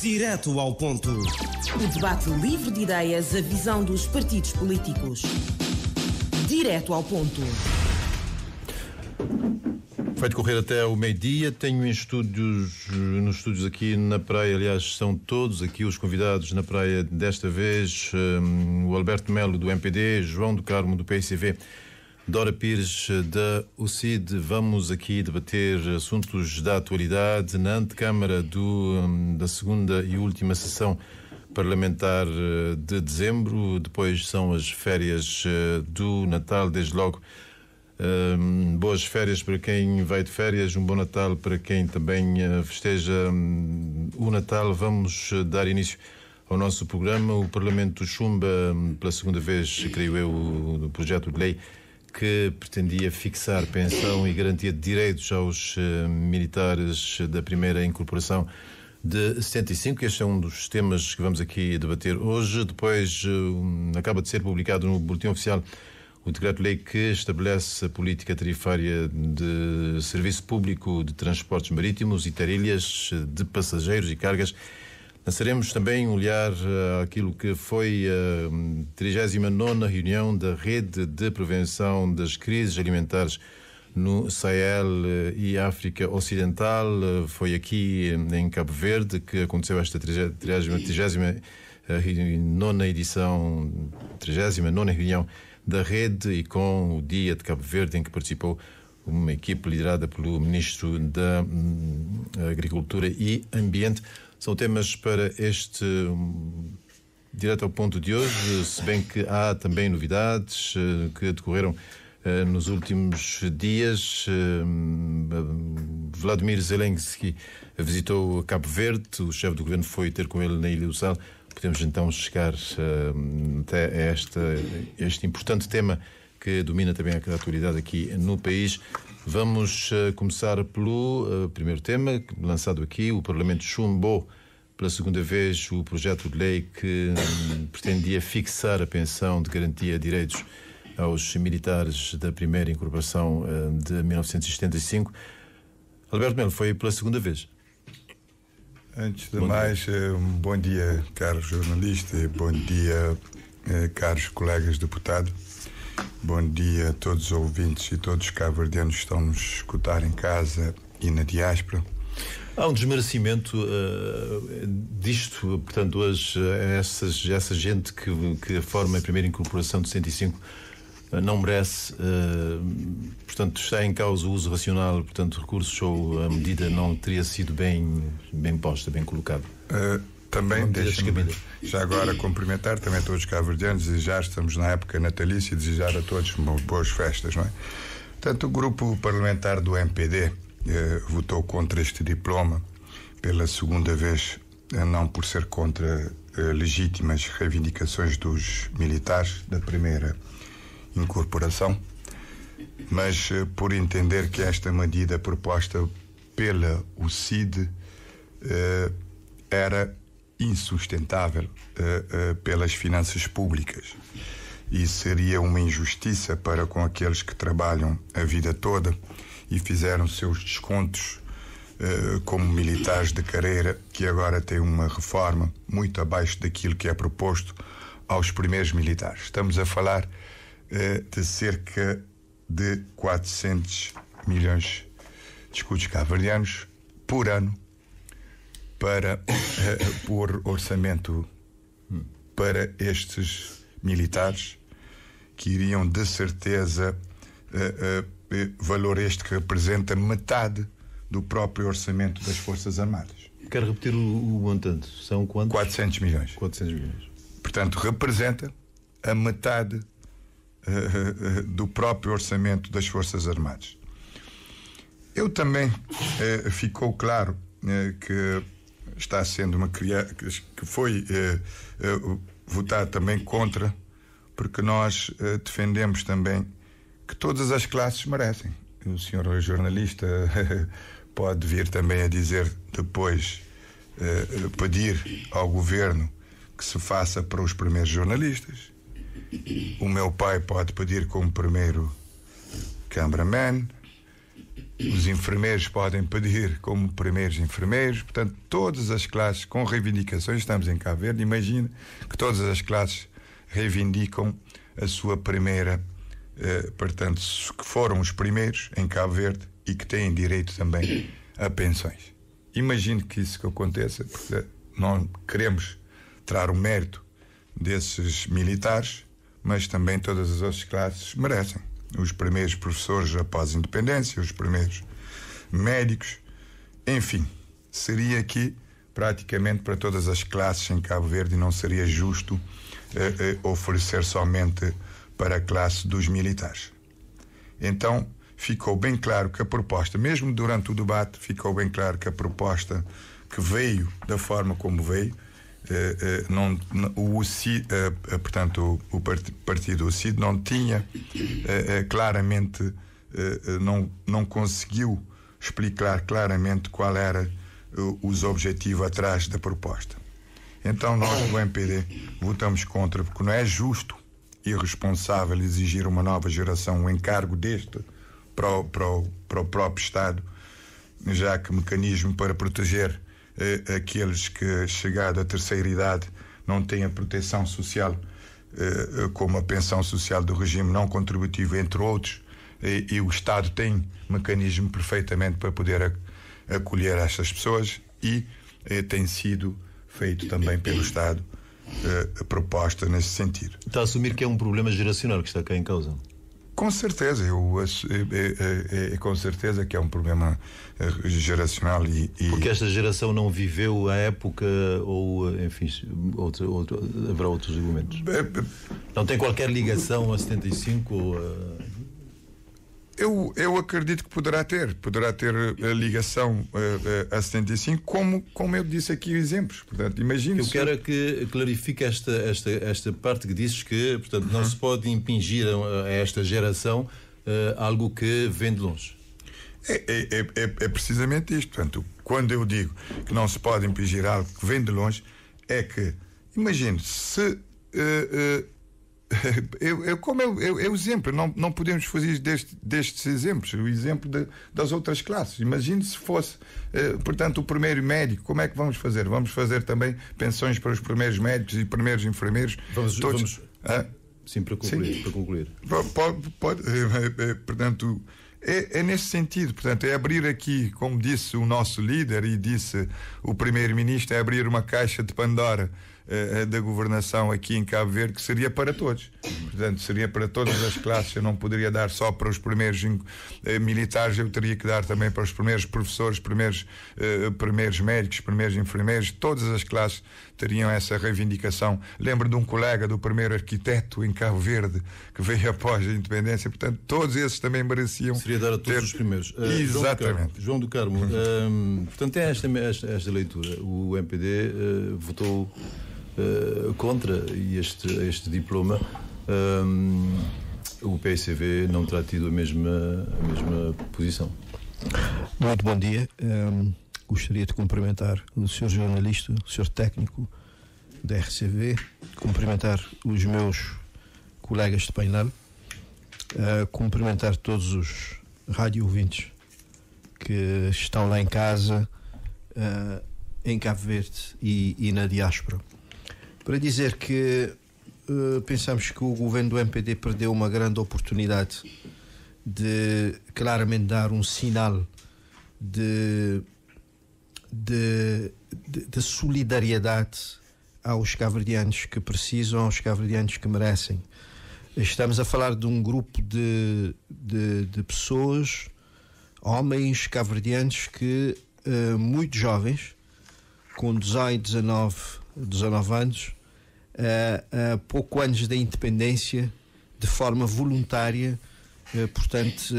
Direto ao ponto. O debate livre de ideias, a visão dos partidos políticos. Direto ao ponto. Vai decorrer até o meio-dia. Tenho nos estúdios aqui na praia, aliás, são todos aqui os convidados na praia desta vez. O Alberto Melo, do MPD, João do Carmo, do PSV, Dora Pires, da UCID. Vamos aqui debater assuntos da atualidade na antecâmara da segunda e última sessão parlamentar de dezembro. Depois são as férias do Natal, desde logo. Boas férias para quem vai de férias, um bom Natal para quem também festeja o Natal. Vamos dar início ao nosso programa. O Parlamento chumba pela segunda vez, creio eu, o projeto de lei que pretendia fixar pensão e garantia de direitos aos militares da primeira incorporação de 75. Este é um dos temas que vamos aqui debater hoje. Depois acaba de ser publicado no Boletim Oficial o decreto-lei que estabelece a política tarifária de serviço público de transportes marítimos e tarilhas de passageiros e cargas. Lançaremos também um olhar àquilo que foi a 39ª reunião da Rede de Prevenção das Crises Alimentares no Sahel e África Ocidental. Foi aqui em Cabo Verde que aconteceu esta 39ª reunião da Rede, e com o Dia de Cabo Verde, em que participou uma equipe liderada pelo Ministro da Agricultura e Ambiente. São temas para este Direto ao Ponto de hoje, se bem que há também novidades que decorreram nos últimos dias. Vladimir Zelensky visitou Cabo Verde, o chefe do governo foi ter com ele na Ilha do Sal. Podemos então chegar até este importante tema que domina também a atualidade aqui no país. Vamos começar pelo primeiro tema lançado aqui. O Parlamento chumbou pela segunda vez o projeto de lei que pretendia fixar a pensão de garantia de direitos aos militares da primeira incorporação de 1975. Alberto Melo, foi pela segunda vez. Antes de mais, bom dia, caro jornalista, e bom dia, caros colegas deputados. Bom dia a todos os ouvintes e todos os cabo-verdianos que estão nos escutar em casa e na diáspora. Há um desmerecimento disto, portanto, hoje, essa gente que forma a primeira incorporação de 105 não merece, portanto, está em causa o uso racional, portanto, recursos, ou a medida não teria sido bem posta, bem colocada. Também deixe-me já agora cumprimentar também todos os cabo-verdianos, desejar, estamos na época natalícia, e desejar a todos boas festas, não é? Portanto, o grupo parlamentar do MPD votou contra este diploma pela segunda vez, não por ser contra legítimas reivindicações dos militares da primeira incorporação, mas por entender que esta medida proposta pela UCID era insustentável pelas finanças públicas e seria uma injustiça para com aqueles que trabalham a vida toda e fizeram seus descontos como militares de carreira, que agora têm uma reforma muito abaixo daquilo que é proposto aos primeiros militares. Estamos a falar de cerca de 400 milhões de escudos cabo-verdianos por ano por orçamento para estes militares, que iriam de certeza valor este que representa metade do próprio orçamento das Forças Armadas. Quero repetir o montante. São quantos? 400 milhões. 400 milhões. Portanto, representa a metade do próprio orçamento das Forças Armadas. Eu também ficou claro que está sendo que foi votado também contra, porque nós defendemos também que todas as classes merecem. O senhor jornalista pode vir também a dizer depois, pedir ao governo que se faça para os primeiros jornalistas. O meu pai pode pedir como primeiro cameraman, os enfermeiros podem pedir como primeiros enfermeiros, portanto, todas as classes com reivindicações. Estamos em Cabo Verde, imagina que todas as classes reivindicam a sua primeira, portanto, que foram os primeiros em Cabo Verde e que têm direito também a pensões. Imagino que isso que aconteça, porque não queremos tirar o mérito desses militares, mas também todas as outras classes merecem. Os primeiros professores após a independência, os primeiros médicos, enfim, seria aqui praticamente para todas as classes em Cabo Verde e não seria justo oferecer somente para a classe dos militares. Então, ficou bem claro que a proposta, mesmo durante o debate, ficou bem claro que a proposta que veio da forma como veio, portanto, o partido CID não tinha claramente, não conseguiu explicar claramente qual era os objetivos atrás da proposta. Então nós do MPD votamos contra, porque não é justo e irresponsável exigir uma nova geração um encargo deste para o próprio Estado, já que o mecanismo para proteger aqueles que, chegado à terceira idade, não têm a proteção social, como a pensão social do regime não contributivo, entre outros, e o Estado tem mecanismo perfeitamente para poder acolher estas pessoas, e tem sido feito também pelo Estado a proposta nesse sentido. Está a assumir que é um problema geracional que está cá em causa? Com certeza, com certeza que é um problema geracional Porque esta geração não viveu a época ou, enfim, haverá outros argumentos? Não tem qualquer ligação a 75 ou a... Eu acredito que poderá ter a ligação a 75, como eu disse aqui exemplos. Portanto, imagine. Eu quero que clarifique esta parte que dizes que, portanto, não se pode impingir a esta geração algo que vem de longe. É precisamente isto. Portanto, quando eu digo que não se pode impingir algo que vem de longe, é que, imagine, se é o exemplo, não podemos fazer destes exemplos, o exemplo das outras classes. Imagine se fosse, portanto, o primeiro médico, como é que vamos fazer? Vamos fazer também pensões para os primeiros médicos e primeiros enfermeiros? Sim, para concluir. Pode, portanto, é nesse sentido. Portanto, é abrir aqui, como disse o nosso líder e disse o primeiro-ministro, é abrir uma caixa de Pandora da governação aqui em Cabo Verde, que seria para todos. Portanto, seria para todas as classes. Eu não poderia dar só para os primeiros militares, eu teria que dar também para os primeiros professores, primeiros médicos, primeiros enfermeiros. Todas as classes teriam essa reivindicação. Lembro de um colega do primeiro arquiteto em Cabo Verde que veio após a independência. Portanto, todos esses também mereciam. Seria dar a todos os primeiros. Exatamente. João do Carmo, portanto, é esta leitura. O MPD votou contra este diploma. O PSCV não terá tido a mesma posição. Muito bom dia. Gostaria de cumprimentar o Sr. jornalista, o Sr. técnico da RCV, cumprimentar os meus colegas de painel, cumprimentar todos os rádio ouvintes que estão lá em casa, em Cabo Verde e na diáspora, para dizer que pensamos que o governo do MPD perdeu uma grande oportunidade de claramente dar um sinal de solidariedade aos cabo-verdianos que precisam, aos cabo-verdianos que merecem. Estamos a falar de um grupo de pessoas, homens cabo-verdianos que, muito jovens, com 18, 19 anos, pouco antes da independência, de forma voluntária, portanto,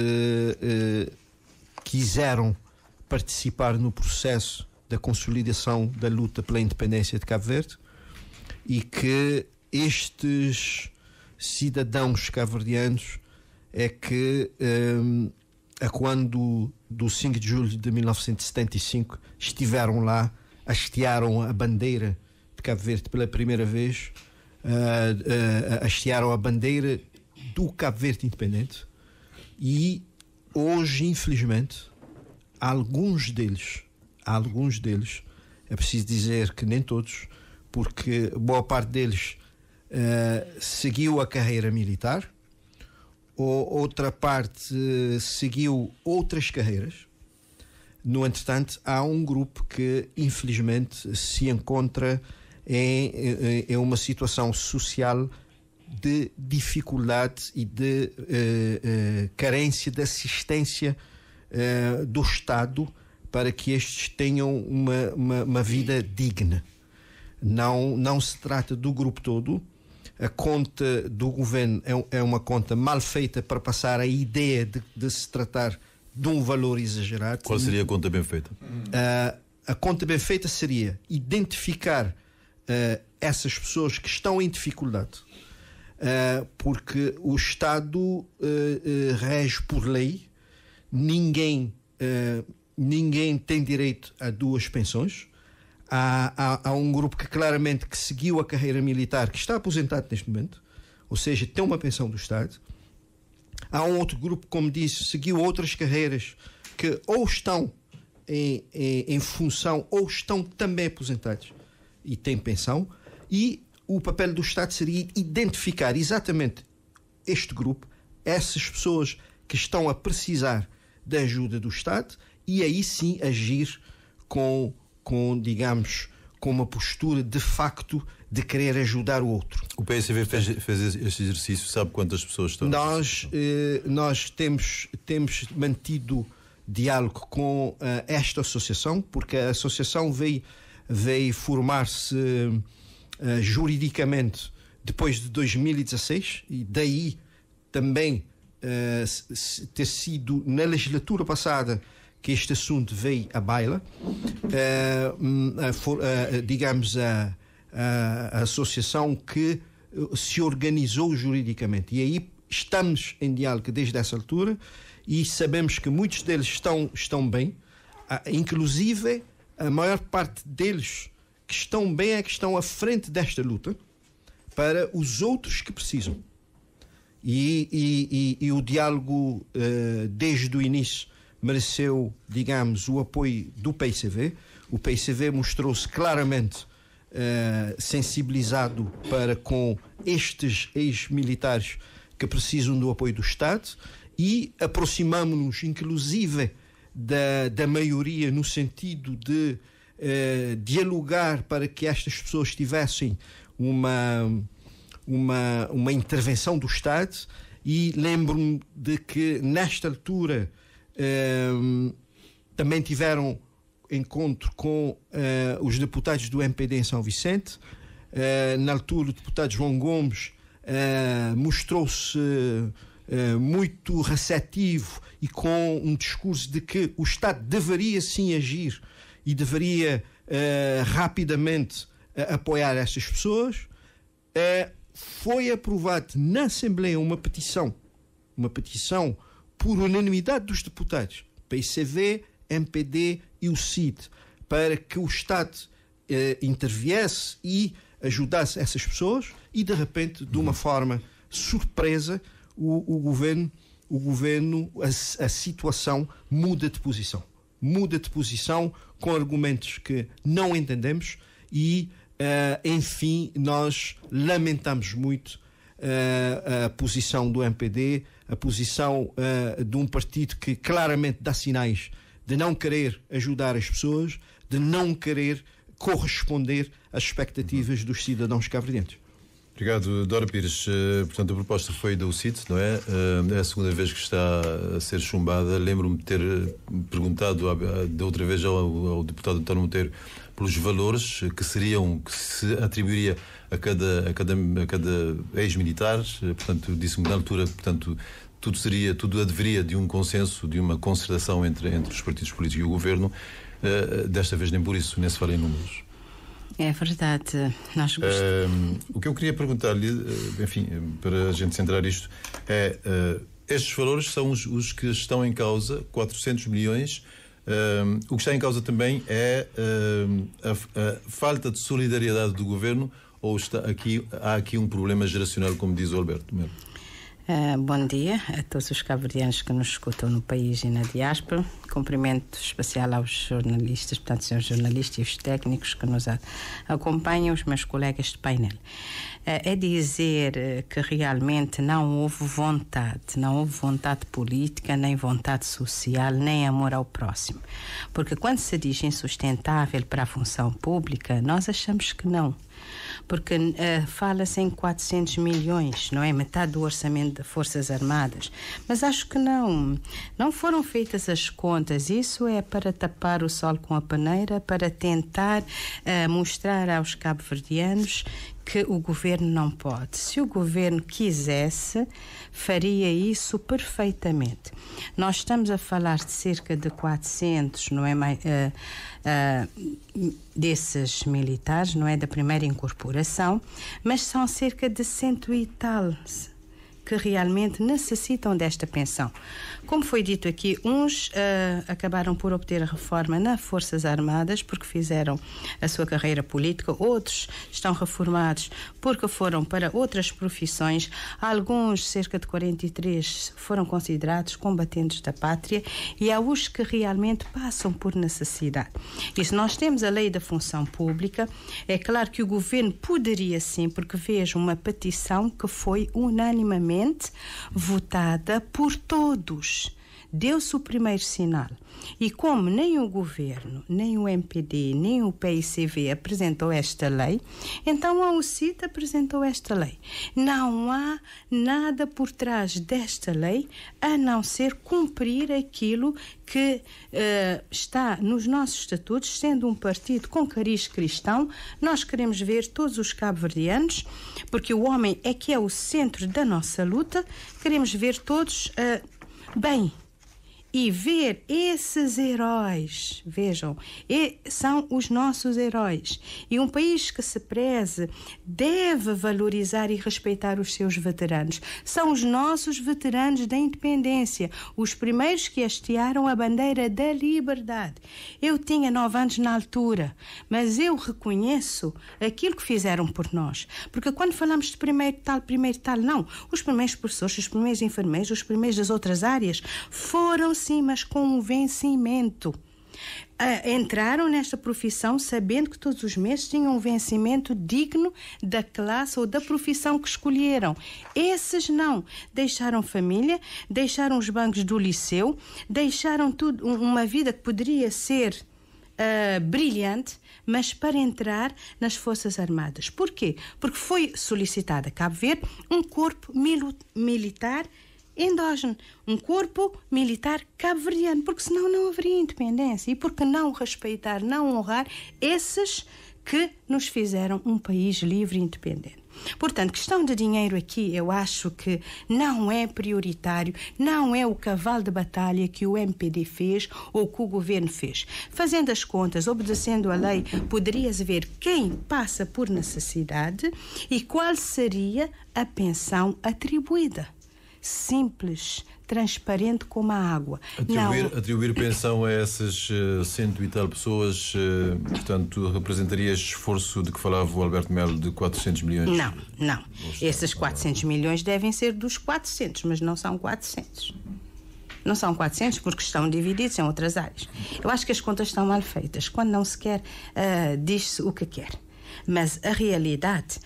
quiseram participar no processo da consolidação da luta pela independência de Cabo Verde, e que estes cidadãos cabo-verdianos é que a quando do 5 de julho de 1975 estiveram lá, hastearam a bandeira de Cabo Verde pela primeira vez, hastearam a bandeira do Cabo Verde independente, e hoje, infelizmente, alguns deles, é preciso dizer que nem todos, porque boa parte deles seguiu a carreira militar, ou outra parte seguiu outras carreiras. No entretanto, há um grupo que infelizmente se encontra em uma situação social de dificuldade e de carência de assistência do Estado para que estes tenham uma vida digna. Não se trata do grupo todo. A conta do governo é uma conta mal feita para passar a ideia de se tratar de um valor exagerado. Qual seria a conta bem feita? A conta bem feita seria identificar essas pessoas que estão em dificuldade, porque o Estado rege por lei. Ninguém tem direito a 2 pensões. Há um grupo que claramente que seguiu a carreira militar, que está aposentado neste momento, ou seja, tem uma pensão do Estado. Há um outro grupo, como disse, seguiu outras carreiras que ou estão em função ou estão também aposentados e têm pensão. E o papel do Estado seria identificar exatamente este grupo, essas pessoas que estão a precisar da ajuda do Estado, e aí sim agir com digamos, com uma postura de facto de querer ajudar o outro. O PSV fez este exercício, sabe quantas pessoas estão? Nós temos mantido diálogo com esta associação, porque a associação veio formar-se juridicamente depois de 2016, e daí também ter sido na legislatura passada que este assunto veio à baila. Digamos, a associação que se organizou juridicamente. E aí estamos em diálogo desde essa altura e sabemos que muitos deles estão bem. Inclusive, a maior parte deles que estão bem é que estão à frente desta luta para os outros que precisam. E o diálogo, desde o início, mereceu, digamos, o apoio do PICV. O PICV mostrou-se claramente sensibilizado para com estes ex-militares que precisam do apoio do Estado, e aproximamos-nos, inclusive, da maioria no sentido de dialogar para que estas pessoas tivessem uma intervenção do Estado. E lembro-me de que, nesta altura, também tiveram encontro com os deputados do MPD em São Vicente. Na altura, o deputado João Gomes mostrou-se muito receptivo e com um discurso de que o Estado deveria sim agir e deveria rapidamente apoiar estas pessoas. Foi aprovado na Assembleia uma petição por unanimidade dos deputados, PCV, MPD e o CID, para que o Estado interviesse e ajudasse essas pessoas, e de repente, de uma forma surpresa, o governo, a situação muda de posição. Muda de posição com argumentos que não entendemos e, enfim, nós lamentamos muito a posição do MPD, a posição de um partido que claramente dá sinais de não querer ajudar as pessoas, de não querer corresponder às expectativas dos cidadãos cabo-verdianos. Obrigado, Dora Pires. Portanto, a proposta foi do CIT, não é? É a segunda vez que está a ser chumbada. Lembro-me de ter perguntado da outra vez ao deputado António Monteiro pelos valores que se atribuiria a cada ex-militar. Portanto, disse-me na altura, portanto, tudo adveria de um consenso, de uma concertação entre os partidos políticos e o governo. Desta vez nem por isso, nem se fala em números. É verdade. Nós o que eu queria perguntar-lhe, enfim, para a gente centrar isto, estes valores são os que estão em causa, 400 milhões. O que está em causa também é a falta de solidariedade do governo, ou há aqui um problema geracional, como diz o Alberto Melo? Bom dia a todos os cabo-verdianos que nos escutam no país e na diáspora. Cumprimento especial aos jornalistas, portanto, senhores jornalistas e os técnicos que nos acompanham, os meus colegas de painel. É dizer que realmente não houve vontade política, nem vontade social, nem amor ao próximo. Porque quando se diz insustentável para a função pública, nós achamos que não. Porque fala-se em 400 milhões, não é? Metade do orçamento das Forças Armadas. Mas acho que não foram feitas as contas. Isso é para tapar o sol com a peneira, para tentar mostrar aos cabo-verdianos que o governo não pode. Se o governo quisesse, faria isso perfeitamente. Nós estamos a falar de cerca de 400, não é, desses militares, não é, da primeira incorporação, mas são cerca de 100 e tal que realmente necessitam desta pensão. Como foi dito aqui, uns acabaram por obter a reforma nas Forças Armadas porque fizeram a sua carreira política, outros estão reformados porque foram para outras profissões, alguns, cerca de 43, foram considerados combatentes da pátria e há os que realmente passam por necessidade. E se nós temos a lei da função pública, é claro que o governo poderia sim, porque vejo uma petição que foi unanimemente votada por todos. Deu-se o primeiro sinal. E como nem o governo, nem o MPD, nem o PICV apresentou esta lei, então a UCIT apresentou esta lei. Não há nada por trás desta lei a não ser cumprir aquilo que está nos nossos estatutos. Sendo um partido com cariz cristão, nós queremos ver todos os cabo-verdianos, porque o homem é que é o centro da nossa luta, queremos ver todos bem. E ver esses heróis, vejam, são os nossos heróis. E um país que se preze deve valorizar e respeitar os seus veteranos. São os nossos veteranos da independência, os primeiros que hastearam a bandeira da liberdade. Eu tinha 9 anos na altura, mas eu reconheço aquilo que fizeram por nós. Porque quando falamos de primeiro tal, não. Os primeiros professores, os primeiros enfermeiros, os primeiros das outras áreas foram sim, mas com um vencimento. Entraram nesta profissão sabendo que todos os meses tinham um vencimento digno da classe ou da profissão que escolheram. Esses não. Deixaram família, deixaram os bancos do liceu, deixaram tudo, uma vida que poderia ser brilhante, mas para entrar nas Forças Armadas. Porquê? Porque foi solicitado a Cabo Verde um corpo militar endógeno, um corpo militar cabo-verdiano, porque senão não haveria independência. E porque não respeitar, não honrar esses que nos fizeram um país livre e independente. Portanto, questão de dinheiro aqui, eu acho que não é prioritário, não é o cavalo de batalha que o MPD fez ou que o governo fez. Fazendo as contas, obedecendo a lei, poderia-se ver quem passa por necessidade e qual seria a pensão atribuída. Simples, transparente como a água. Atribuir pensão a essas 100 e tal pessoas, portanto, representaria esforço de que falava o Alberto Melo de 400 milhões? Não. Esses 400 milhões devem ser dos 400, mas não são 400. Não são 400 porque estão divididos em outras áreas. Eu acho que as contas estão mal feitas. Quando não se quer, diz-se o que quer. Mas a realidade,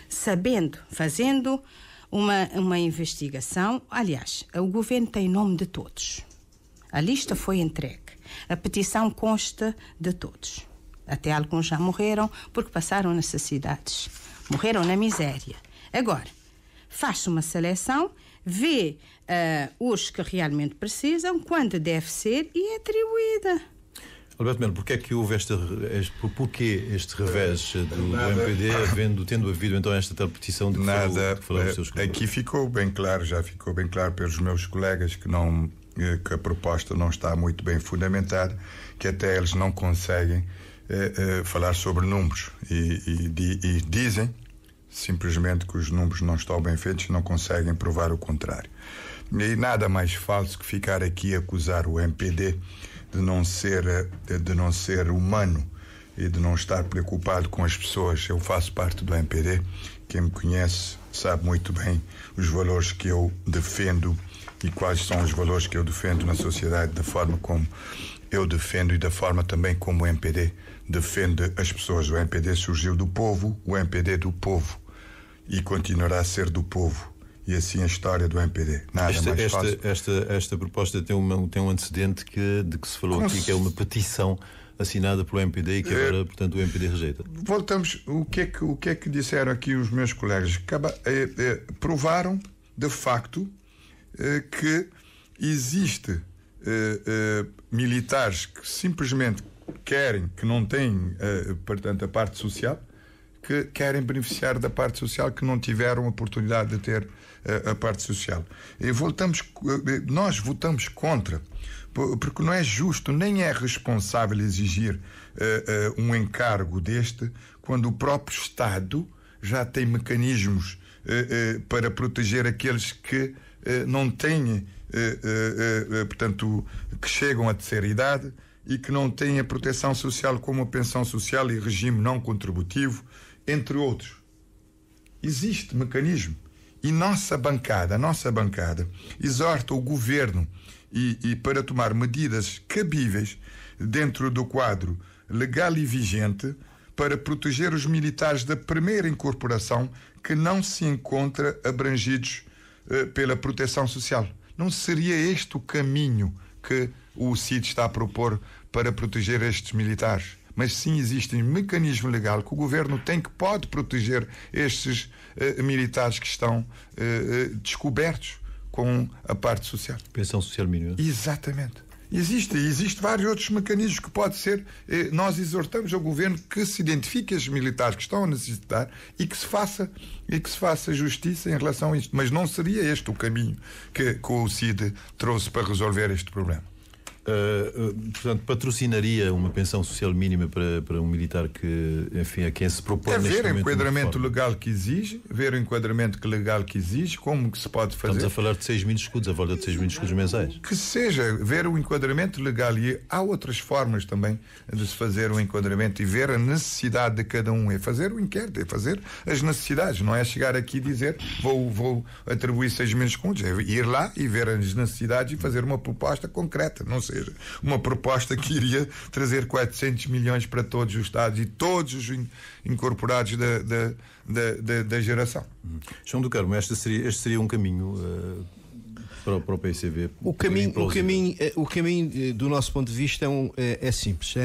sabendo, fazendo uma investigação, aliás, o governo tem nome de todos. A lista foi entregue. A petição consta de todos. Até alguns já morreram porque passaram necessidades. Morreram na miséria. Agora, faz-se uma seleção, vê os que realmente precisam, quando deve ser e é atribuída. Alberto Melo, porquê é que houve porquê este revés do MPD, tendo havido então esta tal petição de que falaram os seus colegas? Aqui ficou bem claro, já ficou bem claro pelos meus colegas que a proposta não está muito bem fundamentada, que até eles não conseguem falar sobre números e dizem simplesmente que os números não estão bem feitos, não conseguem provar o contrário. E nada mais falso que ficar aqui a acusar o MPD de não ser humano e de não estar preocupado com as pessoas. Eu faço parte do MPD. Quem me conhece sabe muito bem os valores que eu defendo e quais são os valores que eu defendo na sociedade, da forma como eu defendo e da forma também como o MPD defende as pessoas. O MPD surgiu do povo, o MPD do povo, e continuará a ser do povo. E assim a história do MPD. Nada mais fácil. Esta proposta tem um antecedente de que se falou aqui, que é uma petição assinada pelo MPD e que agora, portanto, o MPD rejeita. Voltamos. O que é que disseram aqui os meus colegas? Provaram, de facto, que existe militares que simplesmente querem, que não têm, portanto, a parte social, que querem beneficiar da parte social, que não tiveram a oportunidade de ter a parte social. E nós votamos contra, porque não é justo, nem é responsável exigir um encargo deste, quando o próprio Estado já tem mecanismos para proteger aqueles que não têm, portanto, que chegam à terceira idade e que não têm a proteção social, como a pensão social e regime não contributivo, entre outros. Existe mecanismo. E a nossa bancada exorta o governo e para tomar medidas cabíveis dentro do quadro legal e vigente para proteger os militares da primeira incorporação que não se encontra abrangidos pela proteção social. Não seria este o caminho que o CID está a propor para proteger estes militares? Mas sim existe um mecanismo legal que o governo tem, que pode proteger estes militares que estão descobertos com a parte social. Pensão social mínima. Exatamente. Existe vários outros mecanismos que pode ser. Nós exortamos ao governo que se identifique os militares que estão a necessitar e que se faça justiça em relação a isto. Mas não seria este o caminho que o CID trouxe para resolver este problema. Portanto, patrocinaria uma pensão social mínima para um militar que, enfim, a quem se propõe. É ver o enquadramento legal que exige, ver o enquadramento legal que exige, como que se pode fazer. Estamos a falar de 6.000 escudos, a volta de 6.000 escudos mensais. Que seja, ver o enquadramento legal, e há outras formas também de se fazer o enquadramento e ver a necessidade de cada um. É fazer o inquérito, é fazer as necessidades, não é chegar aqui e dizer vou atribuir 6.000 escudos, é ir lá e ver as necessidades e fazer uma proposta concreta, não seja uma proposta que iria trazer 400 milhões para todos os Estados e todos os incorporados da geração. João do Carmo, este seria um caminho para o PCV? O caminho do nosso ponto de vista é simples.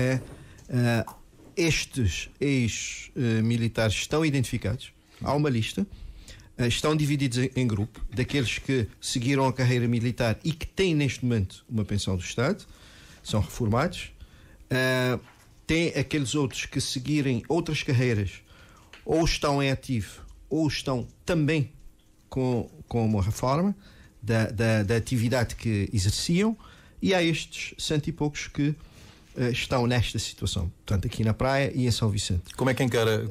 Estes ex-militares estão identificados, há uma lista, estão divididos em grupo, daqueles que seguiram a carreira militar e que têm neste momento uma pensão do Estado, são reformados. Tem aqueles outros que seguirem outras carreiras, ou estão em ativo, ou estão também com uma reforma da atividade que exerciam, e há estes 100 e poucos que estão nesta situação, portanto aqui na Praia e em São Vicente. Como é que encara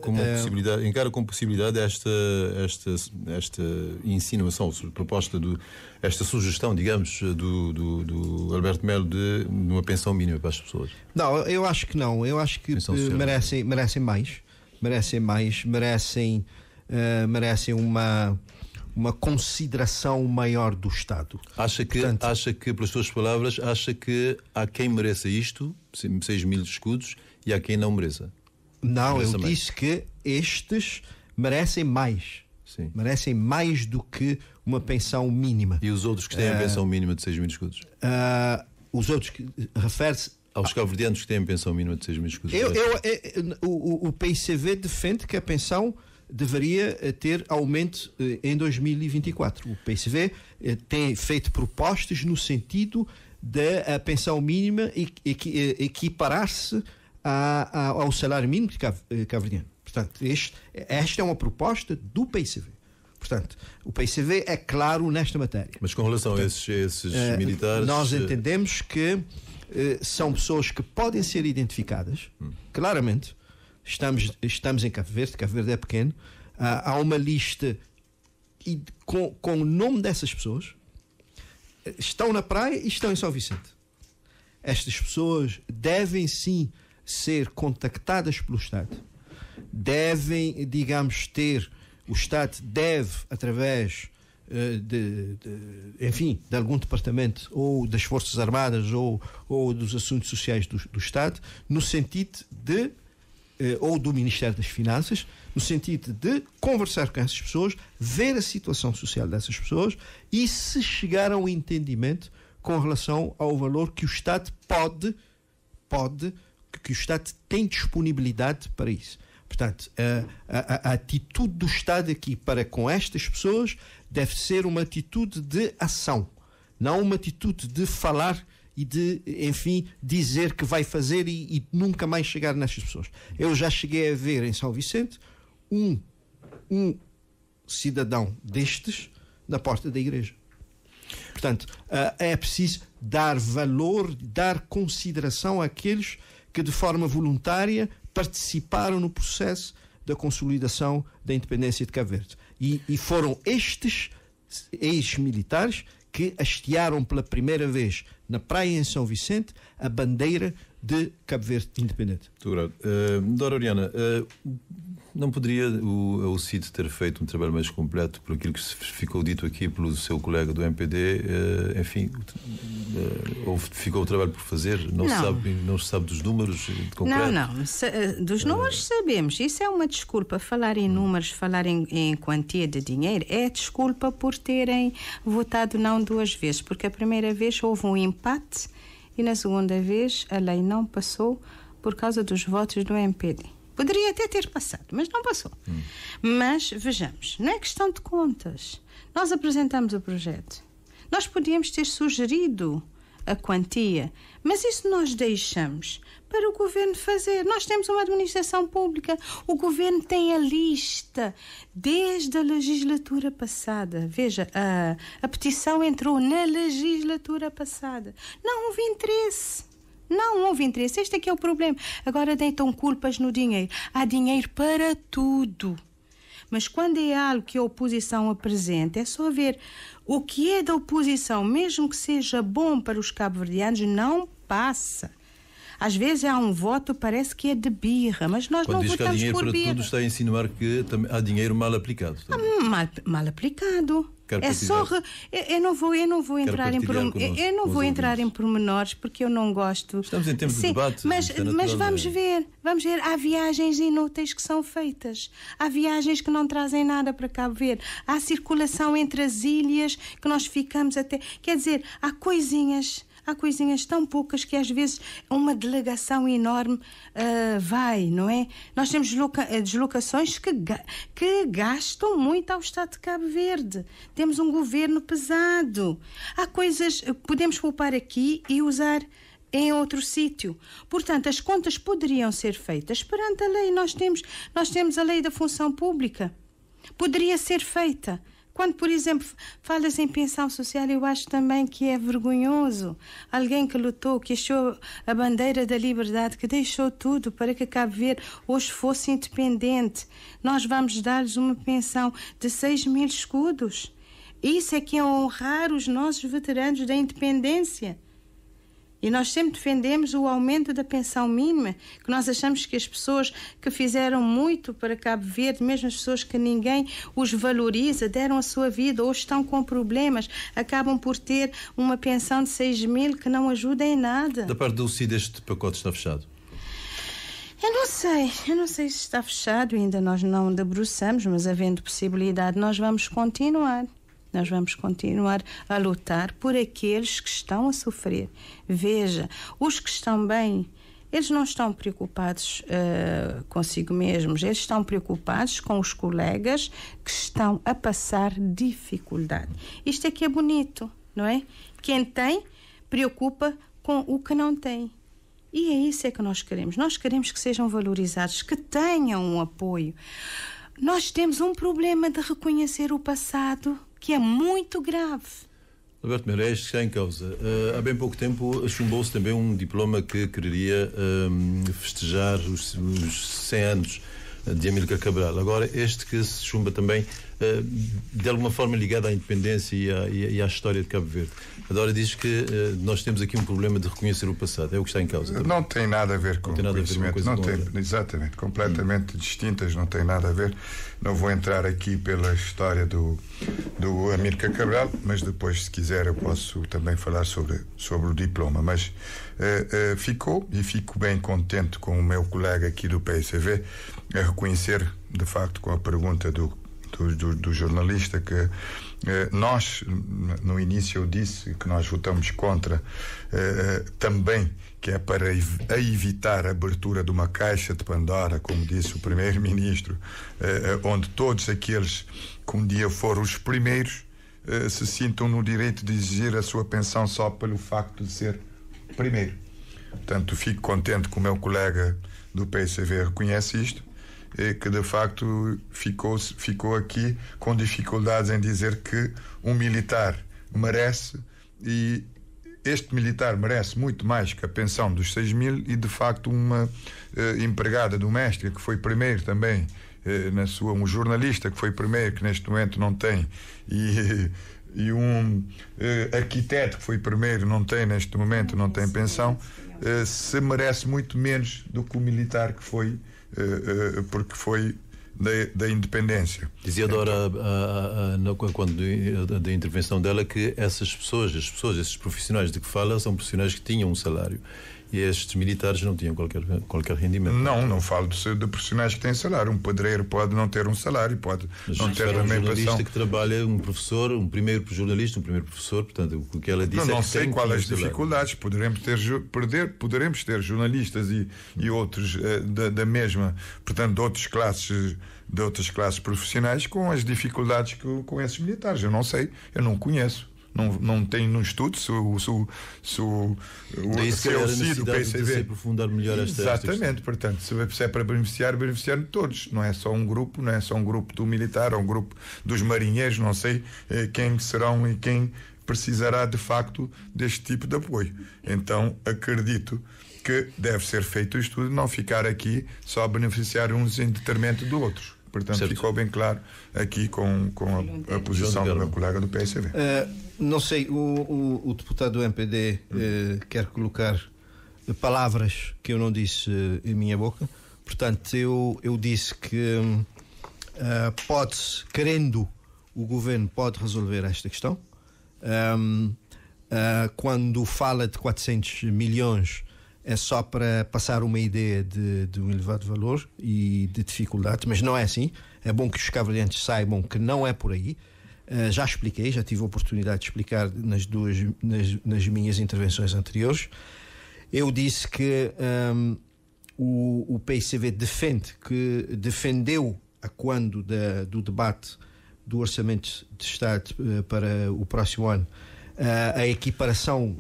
como possibilidade esta insinuação, proposta esta sugestão, digamos, do Alberto Melo de uma pensão mínima para as pessoas? Não, eu acho que não. Eu acho que merecem uma consideração maior do Estado. Acha que, pelas suas palavras, há quem mereça isto, 6.000 escudos, e há quem não mereça? Não, eu disse que estes merecem mais. Sim. Merecem mais do que uma pensão mínima. E os outros que têm a pensão mínima de 6.000 escudos? Os outros que refere-se aos cabo-verdianos que têm a pensão mínima de 6.000 escudos? O PICV defende que a pensão deveria ter aumento em 2024. O PCV tem feito propostas no sentido da pensão mínima equiparar-se ao salário mínimo cabo-verdiano. Portanto, esta é uma proposta do PCV. Portanto, o PCV é claro nesta matéria. Mas com relação a esses militares... Nós entendemos que são pessoas que podem ser identificadas, claramente. Estamos em Cabo Verde é pequeno, há uma lista com o nome dessas pessoas, estão na Praia e estão em São Vicente. Estas pessoas devem sim ser contactadas pelo Estado, devem, digamos, o Estado deve, através enfim, de algum departamento ou das Forças Armadas ou dos assuntos sociais do Estado, no sentido de ou do Ministério das Finanças, no sentido de conversar com essas pessoas, ver a situação social dessas pessoas e se chegar a um entendimento com relação ao valor que o Estado que o Estado tem disponibilidade para isso. Portanto, a atitude do Estado aqui para com estas pessoas deve ser uma atitude de ação, não uma atitude de falar e de, enfim, dizer que vai fazer e nunca mais chegar nestas pessoas. Eu já cheguei a ver em São Vicente um cidadão destes na porta da igreja. Portanto, é preciso dar valor, dar consideração àqueles que de forma voluntária participaram no processo da consolidação da independência de Cabo Verde. E foram estes ex-militares que hastearam pela primeira vez na praia em São Vicente a bandeira de Cabo Verde independente. Muito obrigado. Dora Oriana, não poderia o CID ter feito um trabalho mais completo por aquilo que ficou dito aqui pelo seu colega do MPD? Enfim, ou ficou o trabalho por fazer? Não se sabe dos números concretos? Não. Dos números sabemos. Isso é uma desculpa. Falar em números, falar em quantia de dinheiro é desculpa por terem votado não 2 vezes, porque a primeira vez houve um empate e na segunda vez a lei não passou por causa dos votos do MPD. Poderia até ter passado, mas não passou. Mas, vejamos, não é questão de contas. Nós apresentamos o projeto. Nós podíamos ter sugerido a quantia, mas isso nós deixamos para o Governo fazer. Nós temos uma administração pública. O Governo tem a lista desde a legislatura passada. Veja, a petição entrou na legislatura passada. Não houve interesse. Não houve interesse. Este é que é o problema. Agora deitam culpas no dinheiro. Há dinheiro para tudo. Mas quando é algo que a oposição apresenta, é só ver o que é da oposição, mesmo que seja bom para os cabo-verdianos, não passa. Às vezes há um voto, parece que é de birra, mas nós não votamos por birra. Quando diz que há dinheiro para tudo, está a insinuar que há dinheiro mal aplicado. Mal aplicado. É só eu não vou entrar em pormenores porque eu não gosto. Estamos em tempo de debate. Mas vamos ver, há viagens inúteis que são feitas. Há viagens que não trazem nada para Cabo Verde. Há circulação entre as ilhas que nós ficamos até, quer dizer, há coisinhas tão poucas que às vezes uma delegação enorme vai, não é? Nós temos deslocações que gastam muito ao Estado de Cabo Verde. Temos um governo pesado. Há coisas que podemos poupar aqui e usar em outro sítio. Portanto, as contas poderiam ser feitas perante a lei. Nós temos a lei da função pública. Poderia ser feita. Quando, por exemplo, falas em pensão social, eu acho também que é vergonhoso. Alguém que lutou, que achou a bandeira da liberdade, que deixou tudo para que Cabo Verde hoje fosse independente. Nós vamos dar-lhes uma pensão de 6.000 escudos. Isso é que é honrar os nossos veteranos da independência. E nós sempre defendemos o aumento da pensão mínima, que nós achamos que as pessoas que fizeram muito para Cabo Verde, mesmo as pessoas que ninguém os valoriza, deram a sua vida ou estão com problemas, acabam por ter uma pensão de 6.000 que não ajuda em nada. Da parte do CID, este pacote está fechado? Eu não sei se está fechado, ainda nós não debruçamos, mas havendo possibilidade nós vamos continuar. Nós vamos continuar a lutar por aqueles que estão a sofrer. Veja, os que estão bem, eles não estão preocupados consigo mesmos, eles estão preocupados com os colegas que estão a passar dificuldade. Isto é que é bonito, não é? Quem tem, preocupa com o que não tem. E é isso é que nós queremos. Nós queremos que sejam valorizados, que tenham um apoio. Nós temos um problema de reconhecer o passado que é muito grave. Alberto Melo, este está em causa. Há bem pouco tempo chumbou-se também um diploma que quereria festejar os 100 anos de Amílcar Cabral. Agora, este que se chumba também de alguma forma ligada à independência e à história de Cabo Verde. A Dora diz que nós temos aqui um problema de reconhecer o passado. É o que está em causa também. Não tem nada a ver com conhecimento. Não tem, exatamente, completamente distintas, não tem nada a ver. Não vou entrar aqui pela história do Amílcar Cabral, mas depois, se quiser, eu posso também falar sobre o diploma. Mas ficou, e fico bem contente com o meu colega aqui do PSV a reconhecer, de facto, com a pergunta do jornalista, que nós, no início eu disse que nós votamos contra também, que é para evitar a abertura de uma caixa de Pandora, como disse o primeiro-ministro, onde todos aqueles que um dia foram os primeiros se sintam no direito de exigir a sua pensão só pelo facto de ser primeiro. Portanto, fico contente que o meu colega do PSV reconhece isto, que de facto ficou aqui com dificuldades em dizer que um militar merece, e este militar merece muito mais que a pensão dos 6.000, e de facto uma empregada doméstica que foi primeiro também, um jornalista que foi primeiro, que neste momento não tem, e um arquiteto que foi primeiro, neste momento não tem pensão, se merece muito menos do que o militar que foi, porque foi da independência. Dizia Dora, quando da intervenção dela, que essas pessoas, esses profissionais de que fala, são profissionais que tinham um salário, e estes militares não tinham qualquer rendimento. Não falo de profissionais que têm salário. Um pedreiro pode não ter um salário, pode não ter uma pensão. Um jornalista que trabalha, um professor, um primeiro jornalista, um primeiro professor, portanto, o que ela disse não é que sei quais as dificuldades. Poderemos ter jornalistas e outros da mesma, portanto, de outras classes profissionais com as dificuldades com esses militares. Eu não sei, eu não conheço. Não tenho no estudo se o CID, o PCV aprofundar melhor esta exatamente, portanto, se é para beneficiar todos, não é só um grupo, do militar, ou um grupo dos marinheiros, não sei quem serão e quem precisará de facto deste tipo de apoio. Então acredito que deve ser feito o estudo, não ficar aqui só a beneficiar uns em detrimento de outros. Portanto, certo. Ficou bem claro aqui com a posição do meu colega do PSV. Não sei, o deputado do MPD quer colocar palavras que eu não disse em minha boca. Portanto, eu disse que pode-se, querendo, o governo pode resolver esta questão. Quando fala de 400 milhões, é só para passar uma ideia de um elevado valor e de dificuldade, mas não é assim. É bom que os cabo-verdianos saibam que não é por aí. Já expliquei, já tive a oportunidade de explicar nas minhas intervenções anteriores. Eu disse que o PICV defendeu, a quando do debate do Orçamento de Estado para o próximo ano, a equiparação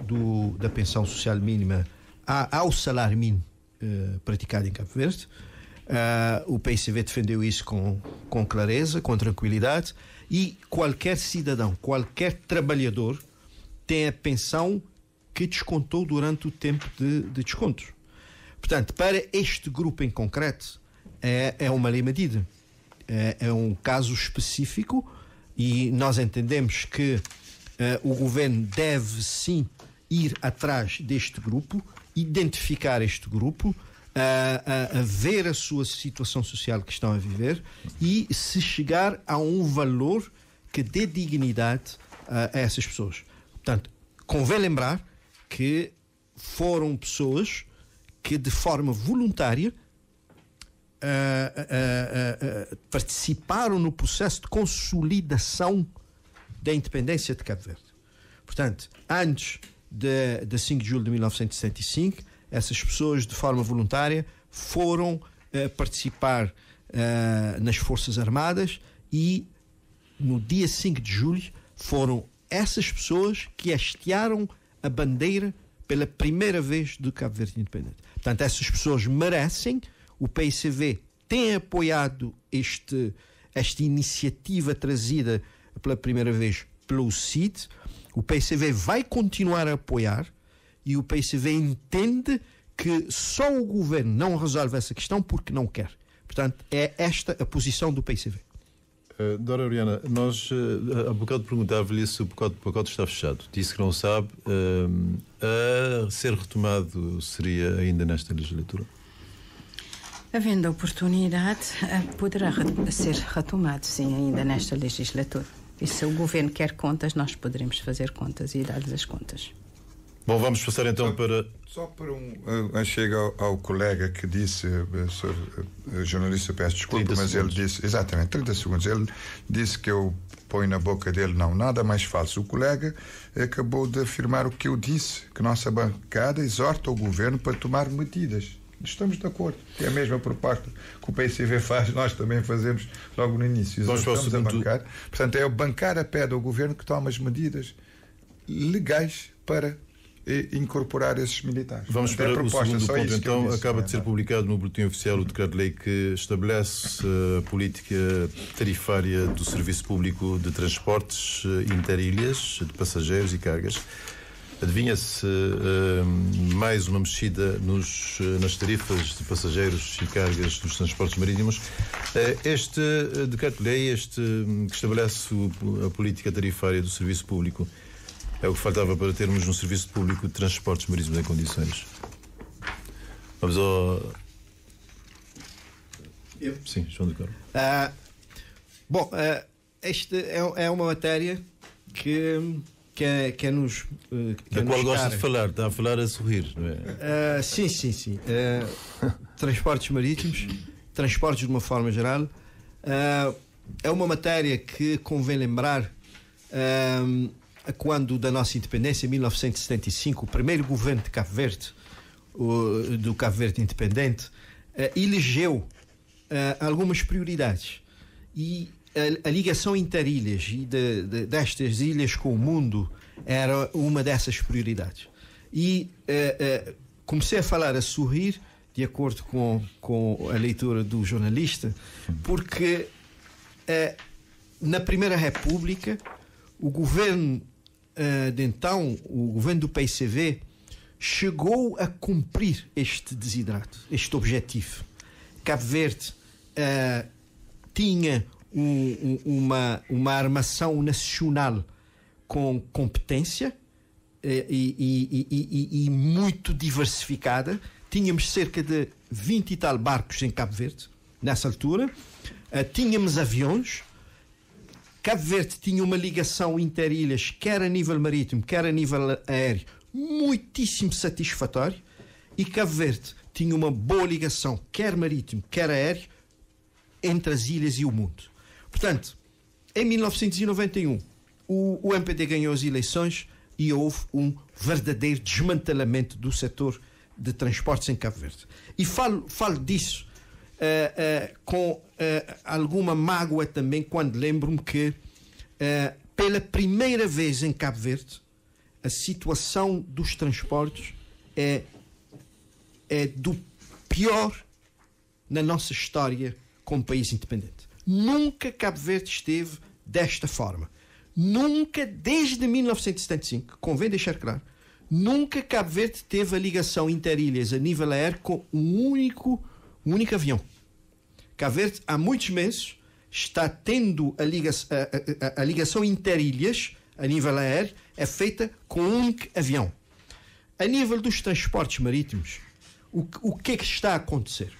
da pensão social mínima ao salário mínimo praticado em Cabo Verde. O PICV defendeu isso com clareza, com tranquilidade, e qualquer cidadão, qualquer trabalhador tem a pensão que descontou durante o tempo de descontos. Portanto, para este grupo em concreto é uma lei medida, é um caso específico, e nós entendemos que o governo deve sim ir atrás deste grupo, identificar este grupo, a ver a sua situação social que estão a viver, e se chegar a um valor que dê dignidade a essas pessoas. Portanto, convém lembrar que foram pessoas que de forma voluntária participaram no processo de consolidação da independência de Cabo Verde. Portanto, antes de 5 de julho de 1965, essas pessoas de forma voluntária foram participar nas Forças Armadas, e no dia 5 de julho foram essas pessoas que hastearam a bandeira pela primeira vez do Cabo Verde independente. Portanto, essas pessoas merecem. O PICV tem apoiado esta iniciativa trazida pela primeira vez pelo CID. O PICV vai continuar a apoiar, e o PICV entende que só o governo não resolve essa questão porque não quer. Portanto, é esta a posição do PICV. Dora Oriana, nós há bocado perguntava-lhe se o pacote está fechado. Disse que não sabe. A ser retomado seria ainda nesta legislatura? Havendo oportunidade, poderá ser retomado, sim, ainda nesta legislatura. E se o governo quer contas, nós poderemos fazer contas e dar-lhes as contas. Bom, vamos passar então para... Só para chega ao colega que disse, jornalista, peço desculpa, mas ele disse, exatamente, 30 segundos, ele disse que eu ponho na boca dele, não, nada mais falso. O colega acabou de afirmar o que eu disse, que nossa bancada exorta o governo para tomar medidas. Estamos de acordo. É a mesma proposta que o PCV faz, nós também fazemos logo no início. Exortamos a bancada. Portanto, é a bancada pede ao governo que tome as medidas legais para incorporar esses militares. Vamos para o segundo ponto, então. Acaba de ser publicado no Boletim Oficial o decreto-lei que estabelece a política tarifária do Serviço Público de Transportes Interilhas, de passageiros e cargas. Adivinha-se mais uma mexida nas tarifas de passageiros e cargas dos transportes marítimos. Este decreto-lei, que estabelece a política tarifária do Serviço Público, é o que faltava para termos um serviço público de transportes marítimos em condições. Vamos ao... Sim, João de Carmo. Esta é uma matéria que nos... da qual gosta de falar, está a falar a sorrir, não é? Sim. Transportes marítimos, transportes de uma forma geral. É uma matéria que convém lembrar... quando da nossa independência, em 1975, o primeiro governo de Cabo Verde, do Cabo Verde independente, elegeu algumas prioridades. E a ligação interilhas e destas ilhas com o mundo era uma dessas prioridades. E comecei a falar a sorrir, de acordo com a leitura do jornalista, porque na Primeira República o governo de então, o governo do PCV, chegou a cumprir este desidrato, este objetivo. Cabo Verde tinha uma armação nacional com competência e muito diversificada. Tínhamos cerca de 20 e tal barcos em Cabo Verde, nessa altura. Tínhamos aviões. Cabo Verde tinha uma ligação interilhas, quer a nível marítimo, quer a nível aéreo, muitíssimo satisfatório. E Cabo Verde tinha uma boa ligação, quer marítimo, quer aéreo, entre as ilhas e o mundo. Portanto, em 1991, o MPD ganhou as eleições e houve um verdadeiro desmantelamento do setor de transportes em Cabo Verde. E falo disso com alguma mágoa também, quando lembro-me que pela primeira vez em Cabo Verde a situação dos transportes é do pior na nossa história como país independente. Nunca Cabo Verde esteve desta forma. Nunca, desde 1975, convém deixar claro, nunca Cabo Verde teve a ligação interilhas a nível aéreo com um único avião. Cabo Verde, há muitos meses, está tendo a ligação interilhas a nível aéreo, é feita com um único avião. A nível dos transportes marítimos, o que é que está a acontecer?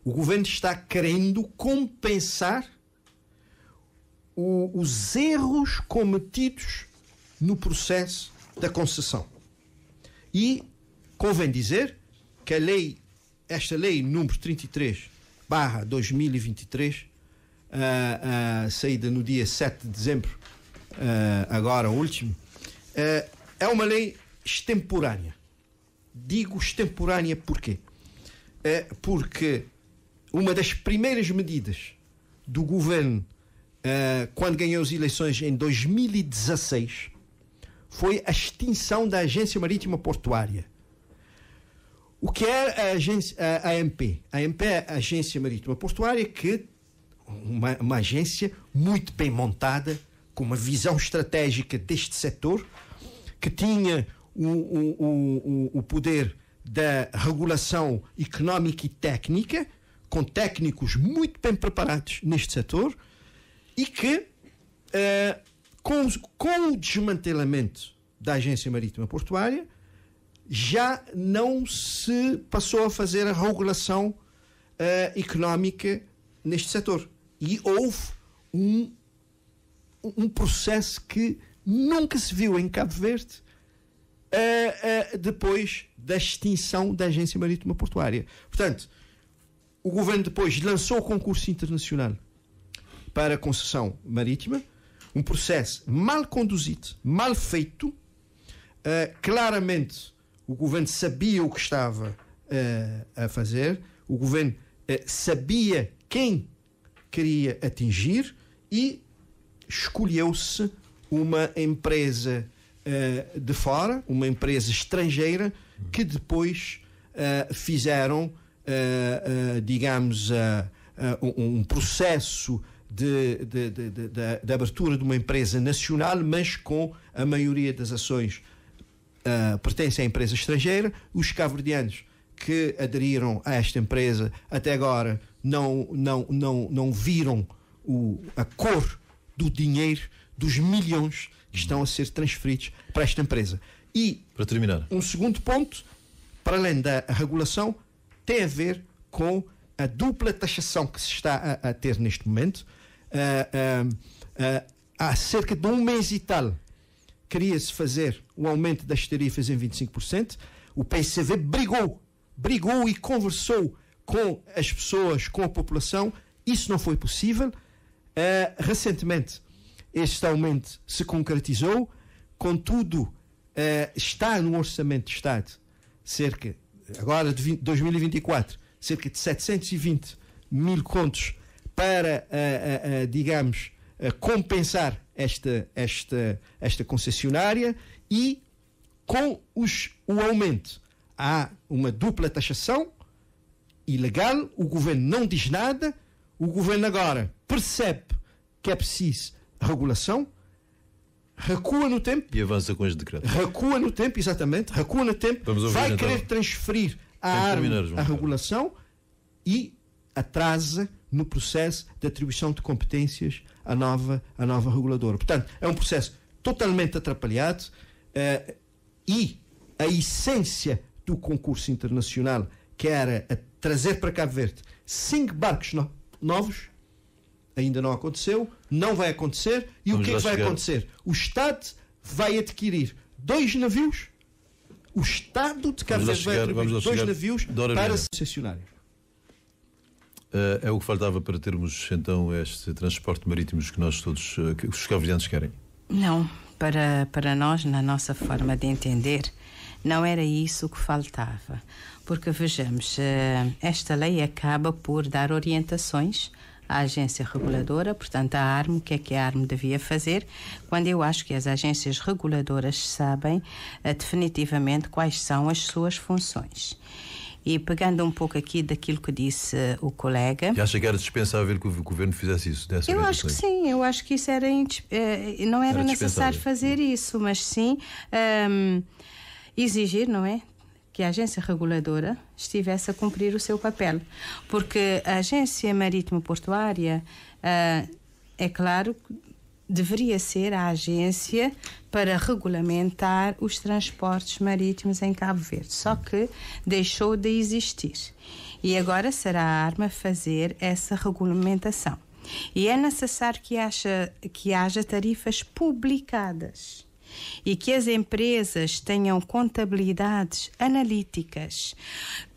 O governo está querendo compensar os erros cometidos no processo da concessão. E convém dizer que esta lei número 33/2023, saída no dia 7 de dezembro, agora o último, é uma lei extemporânea. Digo extemporânea porquê? Porque uma das primeiras medidas do governo quando ganhou as eleições em 2016 foi a extinção da Agência Marítima Portuária. O que é a AMP? A AMP é a Agência Marítima Portuária, que uma agência muito bem montada, com uma visão estratégica deste setor, que tinha o poder da regulação económica e técnica, com técnicos muito bem preparados neste setor e que, com o desmantelamento da Agência Marítima Portuária, já não se passou a fazer a regulação económica neste setor. E houve um processo que nunca se viu em Cabo Verde depois da extinção da Agência Marítima Portuária. Portanto, o governo depois lançou o concurso internacional para a concessão marítima, um processo mal conduzido, mal feito. Claramente o governo sabia o que estava a fazer, o governo sabia quem queria atingir e escolheu-se uma empresa de fora, uma empresa estrangeira, que depois fizeram, digamos, um processo de abertura de uma empresa nacional, mas com a maioria das ações pertencem à empresa estrangeira. Os cabo-verdianos que aderiram a esta empresa até agora não viram a cor do dinheiro, dos milhões que estão a ser transferidos para esta empresa. E, para terminar, um segundo ponto, para além da regulação, tem a ver com a dupla taxação que se está a ter neste momento. Há cerca de um mês e tal queria-se fazer o aumento das tarifas em 25%. O PCV brigou e conversou com as pessoas, com a população. Isso não foi possível. Recentemente este aumento se concretizou, contudo está no Orçamento de Estado agora de 2024, cerca de 720 mil contos para, digamos, compensar esta concessionária. E com o aumento há uma dupla taxação ilegal, o governo não diz nada, o governo agora percebe que é preciso regulação, recua no tempo e avança com este decreto. Recua no tempo, exatamente, recua no tempo, vai querer transferir a regulação e atrasa no processo de atribuição de competências à nova reguladora. Portanto, é um processo totalmente atrapalhado e a essência do concurso internacional, que era trazer para Cabo Verde 5 barcos novos, ainda não aconteceu, não vai acontecer. E o que é que vai acontecer? O Estado vai adquirir 2 navios, o Estado de Cabo Verde vai adquirir 2 navios para concessionários. É o que faltava para termos então este transporte marítimo que nós todos, que os cabo-verdianos querem? Não, para nós, na nossa forma de entender, não era isso que faltava. Porque, vejamos, esta lei acaba por dar orientações à agência reguladora, portanto, à ARME, o que a ARME devia fazer, quando eu acho que as agências reguladoras sabem definitivamente quais são as suas funções. E pegando um pouco aqui daquilo que disse o colega... E acha que era dispensável que o governo fizesse isso? Eu acho que sim, eu acho que isso não era necessário fazer isso, mas sim exigir, não é? Que a agência reguladora estivesse a cumprir o seu papel. Porque a Agência Marítima Portuária, é claro, deveria ser a agência para regulamentar os transportes marítimos em Cabo Verde. Só que deixou de existir. E agora será a ARME a fazer essa regulamentação. E é necessário que haja tarifas publicadas. E que as empresas tenham contabilidades analíticas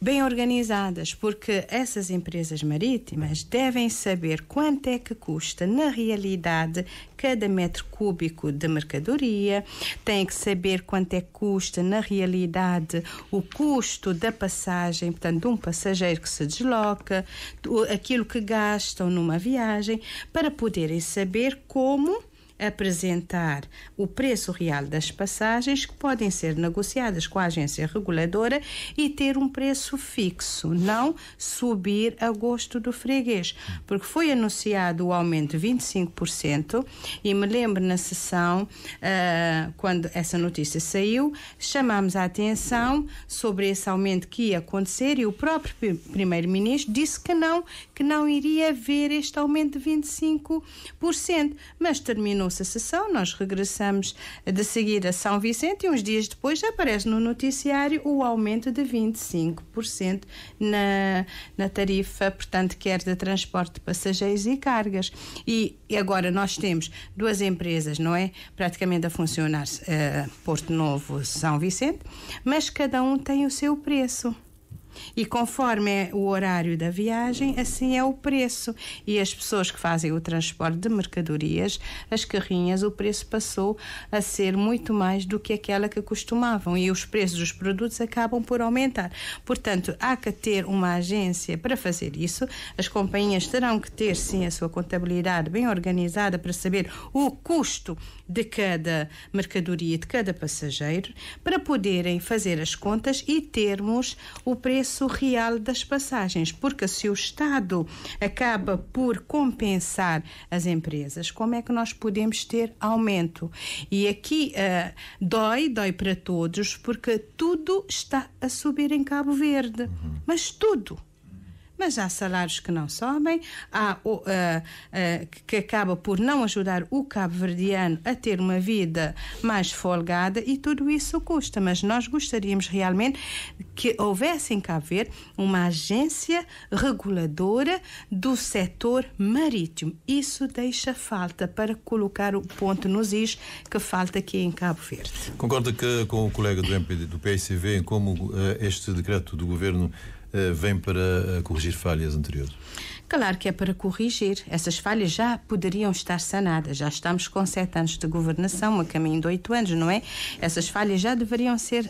bem organizadas, porque essas empresas marítimas devem saber quanto é que custa na realidade cada metro cúbico de mercadoria, têm que saber quanto é que custa na realidade o custo da passagem, portanto, de um passageiro que se desloca, aquilo que gastam numa viagem, para poderem saber como apresentar o preço real das passagens que podem ser negociadas com a agência reguladora e ter um preço fixo, não subir a gosto do freguês, porque foi anunciado o aumento de 25% e me lembro na sessão, quando essa notícia saiu, chamámos a atenção sobre esse aumento que ia acontecer e o próprio primeiro-ministro disse que não iria haver este aumento de 25%, mas terminou-se a sessão, nós regressamos de seguir a São Vicente e uns dias depois aparece no noticiário o aumento de 25% na tarifa, portanto, quer de transporte de passageiros e cargas. E agora nós temos duas empresas, não é? Praticamente a funcionar, Porto Novo, São Vicente, mas cada um tem o seu preço. E conforme é o horário da viagem, assim é o preço. E as pessoas que fazem o transporte de mercadorias, as carrinhas, o preço passou a ser muito mais do que aquela que costumavam. E os preços dos produtos acabam por aumentar. Portanto, há que ter uma agência para fazer isso. As companhias terão que ter, sim, a sua contabilidade bem organizada para saber o custo de cada mercadoria, de cada passageiro, para poderem fazer as contas e termos o preço real das passagens, porque se o Estado acaba por compensar as empresas, como é que nós podemos ter aumento? E aqui dói para todos, porque tudo está a subir em Cabo Verde, mas tudo. Mas há salários que não sobem, que acaba por não ajudar o cabo-verdiano a ter uma vida mais folgada e tudo isso custa. Mas nós gostaríamos realmente que houvesse em Cabo Verde uma agência reguladora do setor marítimo. Isso deixa falta para colocar o ponto nos is que falta aqui em Cabo Verde. Concorda com o colega do MPD, do PICV, em como este decreto do Governo vem para corrigir falhas anteriores? Claro que é para corrigir. Essas falhas já poderiam estar sanadas. Já estamos com 7 anos de governação, a caminho de 8 anos, não é? Essas falhas já deveriam ser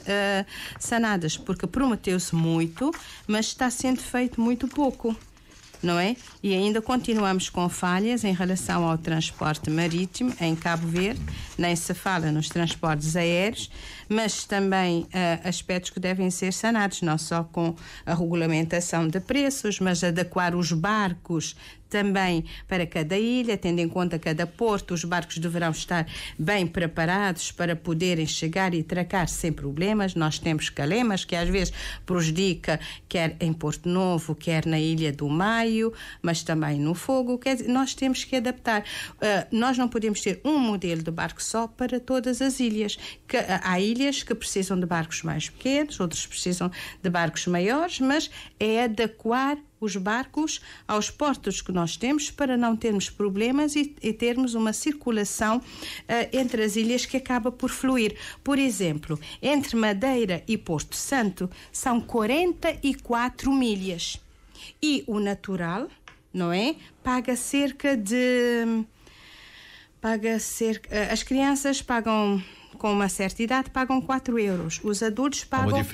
sanadas, porque prometeu-se muito, mas está sendo feito muito pouco, não é? E ainda continuamos com falhas em relação ao transporte marítimo em Cabo Verde, nem se fala nos transportes aéreos, mas também aspectos que devem ser sanados, não só com a regulamentação de preços, mas adequar os barcos também para cada ilha, tendo em conta cada porto. Os barcos deverão estar bem preparados para poderem chegar e atracar sem problemas. Nós temos calemas que às vezes prejudica, quer em Porto Novo, quer na Ilha do Maio, mas também no Fogo. Quer dizer, nós temos que adaptar. Nós não podemos ter um modelo de barco só para todas as ilhas. Há ilhas que precisam de barcos mais pequenos, outros precisam de barcos maiores, mas é adequar os barcos aos portos que nós temos para não termos problemas e termos uma circulação entre as ilhas que acaba por fluir. Por exemplo, entre Madeira e Porto Santo são 44 milhas e o natural, não é? Paga cerca de... as crianças pagam... com uma certa idade pagam 4 euros. Os adultos pagam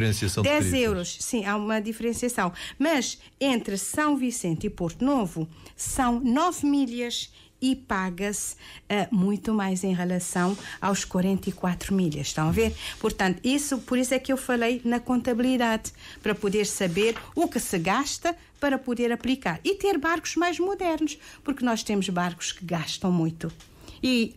10 euros. Sim, há uma diferenciação. Mas entre São Vicente e Porto Novo são 9 milhas e paga-se muito mais em relação aos 44 milhas. Estão a ver? Portanto, por isso é que eu falei na contabilidade, para poder saber o que se gasta para poder aplicar. E ter barcos mais modernos, porque nós temos barcos que gastam muito. E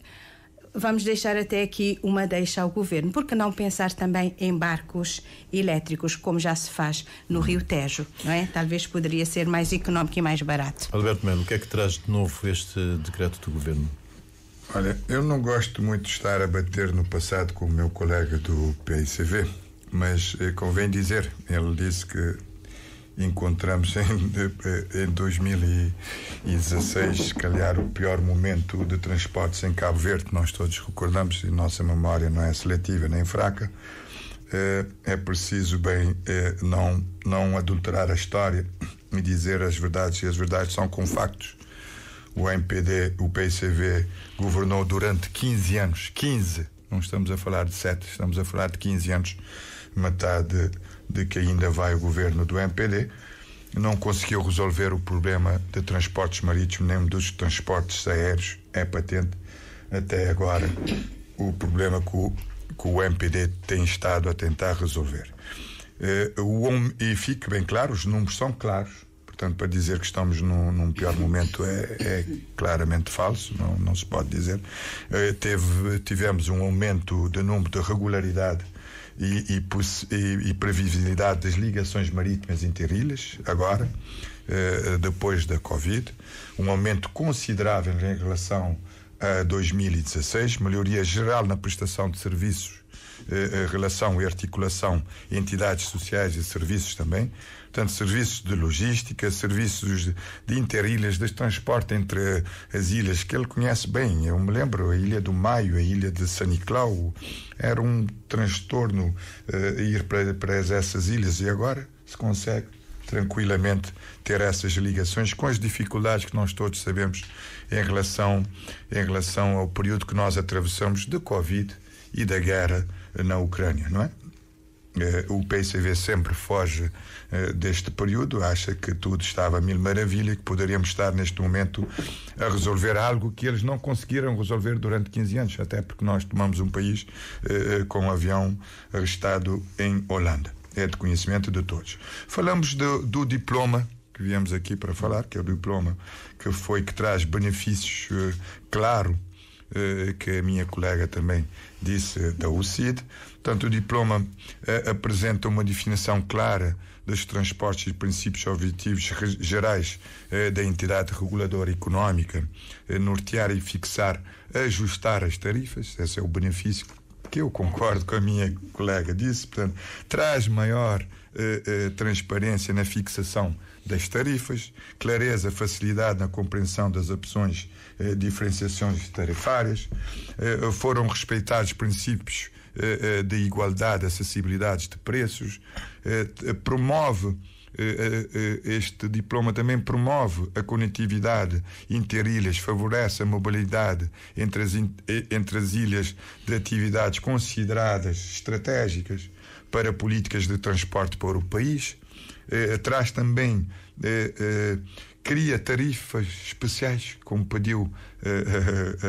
vamos deixar até aqui uma deixa ao Governo. Por que não pensar também em barcos elétricos, como já se faz no Rio Tejo, não é? Talvez poderia ser mais económico e mais barato. Alberto Melo, o que é que traz de novo este decreto do Governo? Olha, eu não gosto muito de estar a bater no passado com o meu colega do PICV, mas convém dizer, ele disse que encontramos em 2016, se calhar, o pior momento de transportes em Cabo Verde. Nós todos recordamos, e nossa memória não é seletiva nem fraca. É preciso bem não adulterar a história e dizer as verdades, e as verdades são com factos. O MPD, o PICV, governou durante 15 anos. 15, não estamos a falar de 7, estamos a falar de 15 anos, metade de que ainda vai o governo do MPD, não conseguiu resolver o problema de transportes marítimos nem dos transportes aéreos, é patente. até agora, o problema que o MPD tem estado a tentar resolver. E fique bem claro, os números são claros. Portanto, para dizer que estamos num pior momento é claramente falso, não se pode dizer. Tivemos um aumento do número de regularidade e previsibilidade das ligações marítimas interilhas, agora, depois da Covid. Um aumento considerável em relação a 2016, melhoria geral na prestação de serviços, relação e articulação, entidades sociais e serviços também. Portanto, serviços de logística, serviços de interilhas, de transporte entre as ilhas, que ele conhece bem. Eu me lembro, a Ilha do Maio, a Ilha de San Nicolau, era um transtorno ir para essas ilhas, e agora se consegue tranquilamente ter essas ligações, com as dificuldades que nós todos sabemos em relação ao período que nós atravessamos de Covid e da guerra na Ucrânia, não é? O PCV sempre foge deste período, acha que tudo estava a mil maravilha e que poderíamos estar neste momento a resolver algo que eles não conseguiram resolver durante 15 anos, até porque nós tomamos um país com um avião arrestado em Holanda. É de conhecimento de todos. Falamos do diploma que viemos aqui para falar, que é o diploma que traz benefícios, claro, que a minha colega também disse, da UCID. Portanto, o diploma apresenta uma definição clara dos transportes e princípios objetivos gerais da entidade reguladora económica, nortear e fixar, ajustar as tarifas. Esse é o benefício que eu concordo com a minha colega disse. Portanto, traz maior transparência na fixação das tarifas, clareza, facilidade na compreensão das opções, diferenciações tarifárias. Foram respeitados princípios de igualdade, acessibilidade de preços. Este diploma também promove a conectividade interilhas, favorece a mobilidade entre as ilhas de atividades consideradas estratégicas para políticas de transporte para o país. Traz também, cria tarifas especiais, como pediu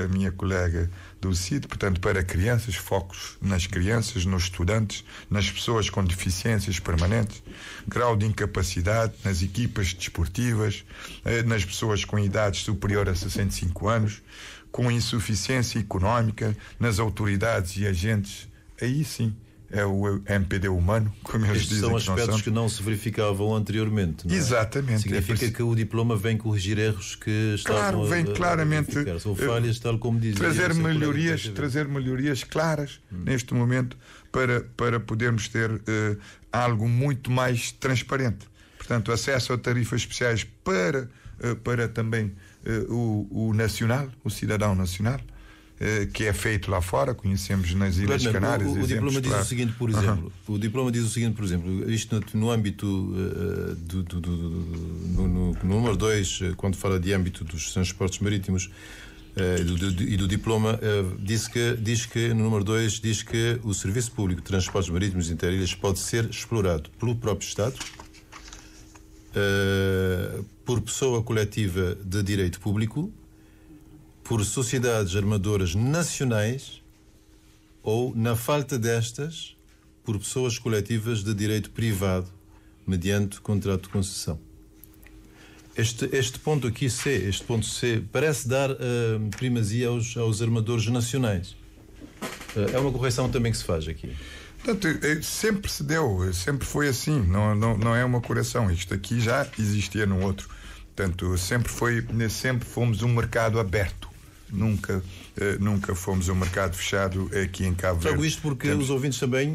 a minha colega do CID, portanto, para crianças, focos nas crianças, nos estudantes, nas pessoas com deficiências permanentes, grau de incapacidade nas equipas desportivas, nas pessoas com idade superior a 65 anos, com insuficiência económica, nas autoridades e agentes. Aí sim é o MPD humano, como eles dizem. São aspectos que não se verificavam anteriormente, não é? Exatamente. Significa que o diploma vem corrigir erros que estavam vem claramente ou falhas, tal como dizia. Trazer melhorias claras neste momento para podermos ter algo muito mais transparente. Portanto, acesso a tarifas especiais para também o nacional, o cidadão nacional, que é feito lá fora, conhecemos nas Ilhas Canárias. O diploma diz o seguinte, por exemplo, o diploma diz o seguinte, por exemplo, isto no âmbito no número 2, quando fala de âmbito dos transportes marítimos e do diploma, diz que no número 2 diz que o serviço público de transportes marítimos interilhas pode ser explorado pelo próprio Estado, por pessoa coletiva de direito público, por sociedades armadoras nacionais ou, na falta destas, por pessoas coletivas de direito privado, mediante contrato de concessão. Este ponto aqui, este ponto C, parece dar primazia aos armadores nacionais. É uma correção também que se faz aqui. Portanto, sempre se deu, sempre foi assim, não é uma correção. Isto aqui já existia no outro. Portanto, sempre fomos um mercado aberto. Nunca fomos um mercado fechado aqui em Cabo Verde. Trago isto porque os ouvintes também,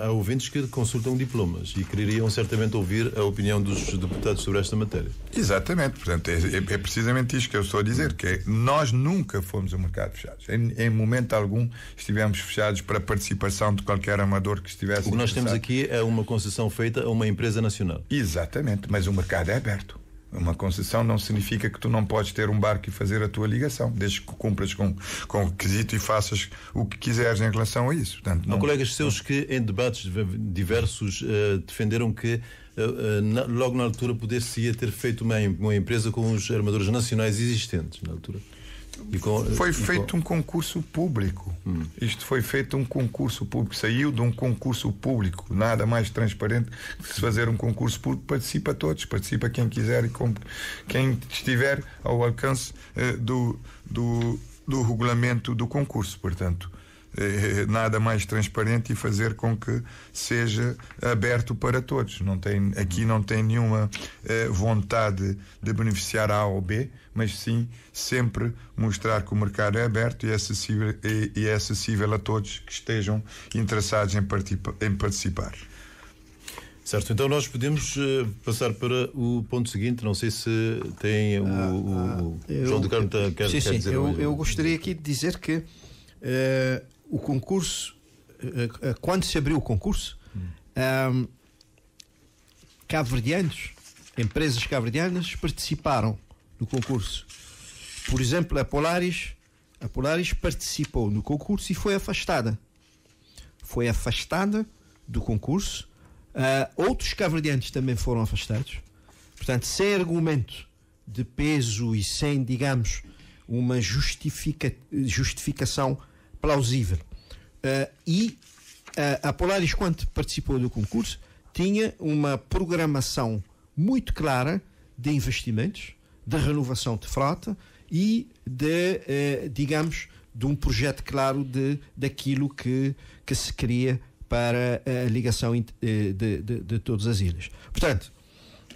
há ouvintes que consultam diplomas e queriam certamente ouvir a opinião dos deputados sobre esta matéria. Exatamente, portanto, é precisamente isto que eu estou a dizer, que nós nunca fomos um mercado fechado. Em momento algum estivemos fechados para a participação de qualquer amador que estivesse. O que nós temos aqui é uma concessão feita a uma empresa nacional. Exatamente, mas o mercado é aberto. Uma concessão não significa que tu não podes ter um barco e fazer a tua ligação, desde que cumpras com o requisito e faças o que quiseres em relação a isso. Portanto, há colegas seus que em debates diversos defenderam que logo na altura poder-se ter feito uma empresa com os armadores nacionais existentes na altura. Foi feito um concurso público. Isto foi feito um concurso público. Saiu de um concurso público. Nada mais transparente que se fazer um concurso público. Participa todos. Participa quem quiser e quem estiver ao alcance do regulamento do concurso. Portanto, nada mais transparente e fazer com que seja aberto para todos. Aqui não tem nenhuma vontade de beneficiar A ou B, mas sim sempre mostrar que o mercado é aberto e é acessível a todos que estejam interessados em participar. Certo, então nós podemos passar para o ponto seguinte. Não sei se tem o João de Carmo quer dizer. Eu gostaria aqui de dizer que o concurso, quando se abriu o concurso, cabo-verdianos, empresas cabo-verdianas participaram no concurso. Por exemplo, a Polaris participou no concurso e foi afastada. Foi afastada do concurso. Outros cabo-verdianos também foram afastados. Portanto, sem argumento de peso e sem, digamos, uma justificação plausível. A Polaris, quando participou do concurso, tinha uma programação muito clara de investimentos, de renovação de frota e digamos, de um projeto claro daquilo que se queria para a ligação de todas as ilhas. Portanto,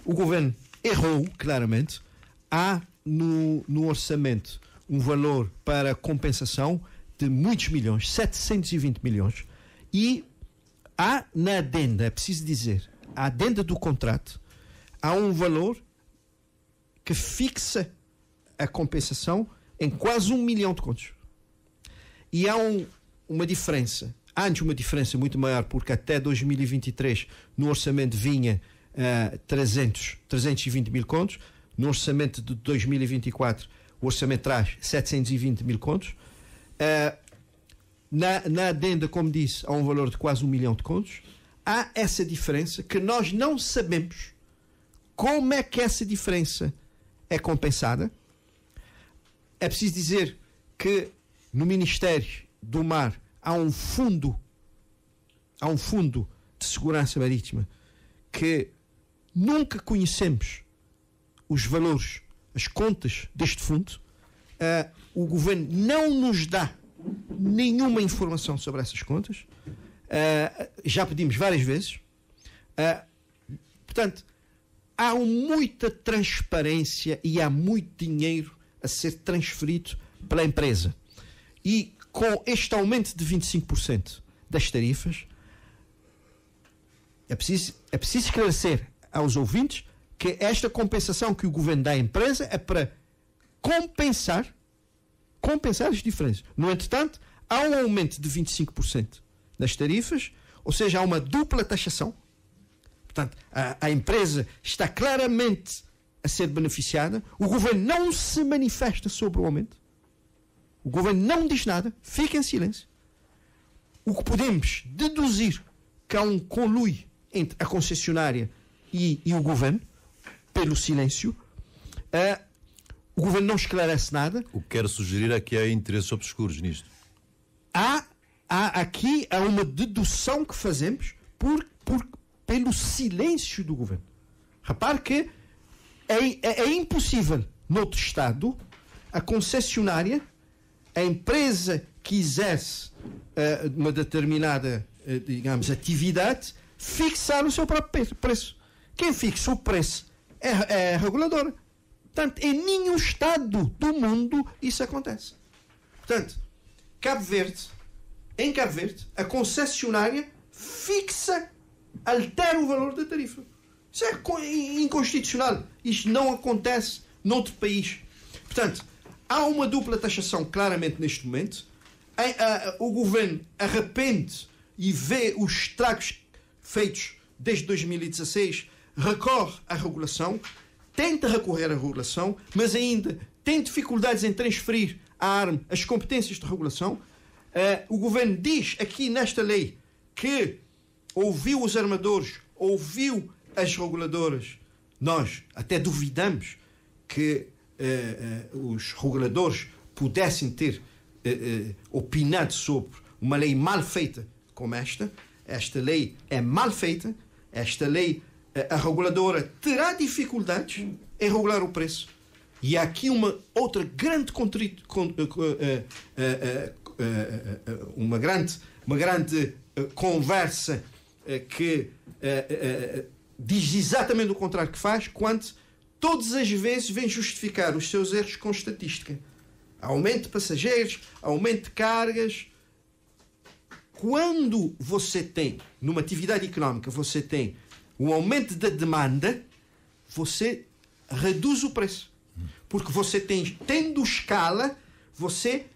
o governo errou claramente. Há no orçamento um valor para compensação de muitos milhões, 720 milhões, e há na adenda, é preciso dizer, a adenda do contrato, há um valor que fixa a compensação em quase 1 milhão de contos. E há uma diferença, antes uma diferença muito maior, porque até 2023 no orçamento vinha 320 mil contos, no orçamento de 2024 o orçamento traz 720 mil contos. Na adenda, como disse, há um valor de quase 1 milhão de contos. Há essa diferença que nós não sabemos como é que essa diferença é compensada. É preciso dizer que no Ministério do Mar há um fundo de segurança marítima que nunca conhecemos os valores, as contas deste fundo. O governo não nos dá nenhuma informação sobre essas contas. Já pedimos várias vezes. Portanto, há muita transparência e há muito dinheiro a ser transferido pela empresa. E com este aumento de 25% das tarifas, é preciso esclarecer aos ouvintes que esta compensação que o governo dá à empresa é para compensar as diferenças. No entretanto, há um aumento de 25% das tarifas, ou seja, há uma dupla taxação. Portanto, a empresa está claramente a ser beneficiada. O governo não se manifesta sobre o aumento. O governo não diz nada, fica em silêncio. O que podemos deduzir que há um conluio entre a concessionária e o governo, pelo silêncio. O governo não esclarece nada. O que quero sugerir é que há interesses obscuros nisto. Aqui há uma dedução que fazemos pelo silêncio do governo. Repare que é impossível, noutro Estado, a concessionária, a empresa que exerce uma determinada, digamos, atividade, fixar o seu próprio preço. Quem fixa o preço é a reguladora. Portanto, em nenhum Estado do mundo isso acontece. Portanto, em Cabo Verde, a concessionária altera o valor da tarifa. Isso é inconstitucional. Isto não acontece noutro país. Portanto, há uma dupla taxação claramente neste momento. O governo arrepende e vê os estragos feitos desde 2016, recorre à regulação, tenta recorrer à regulação, mas ainda tem dificuldades em transferir à ARME as competências de regulação. O governo diz aqui nesta lei que ouviu os armadores, ouviu as reguladoras. Nós até duvidamos que os reguladores pudessem ter opinado sobre uma lei mal feita como esta lei é mal feita, esta lei, a reguladora terá dificuldades em regular o preço. E há aqui uma outra grande uma grande conversa que diz exatamente o contrário que faz, quando todas as vezes vem justificar os seus erros com estatística. Aumento de passageiros, aumento de cargas. Quando você tem, numa atividade económica, você tem um aumento da demanda, você reduz o preço. Porque você tendo escala, você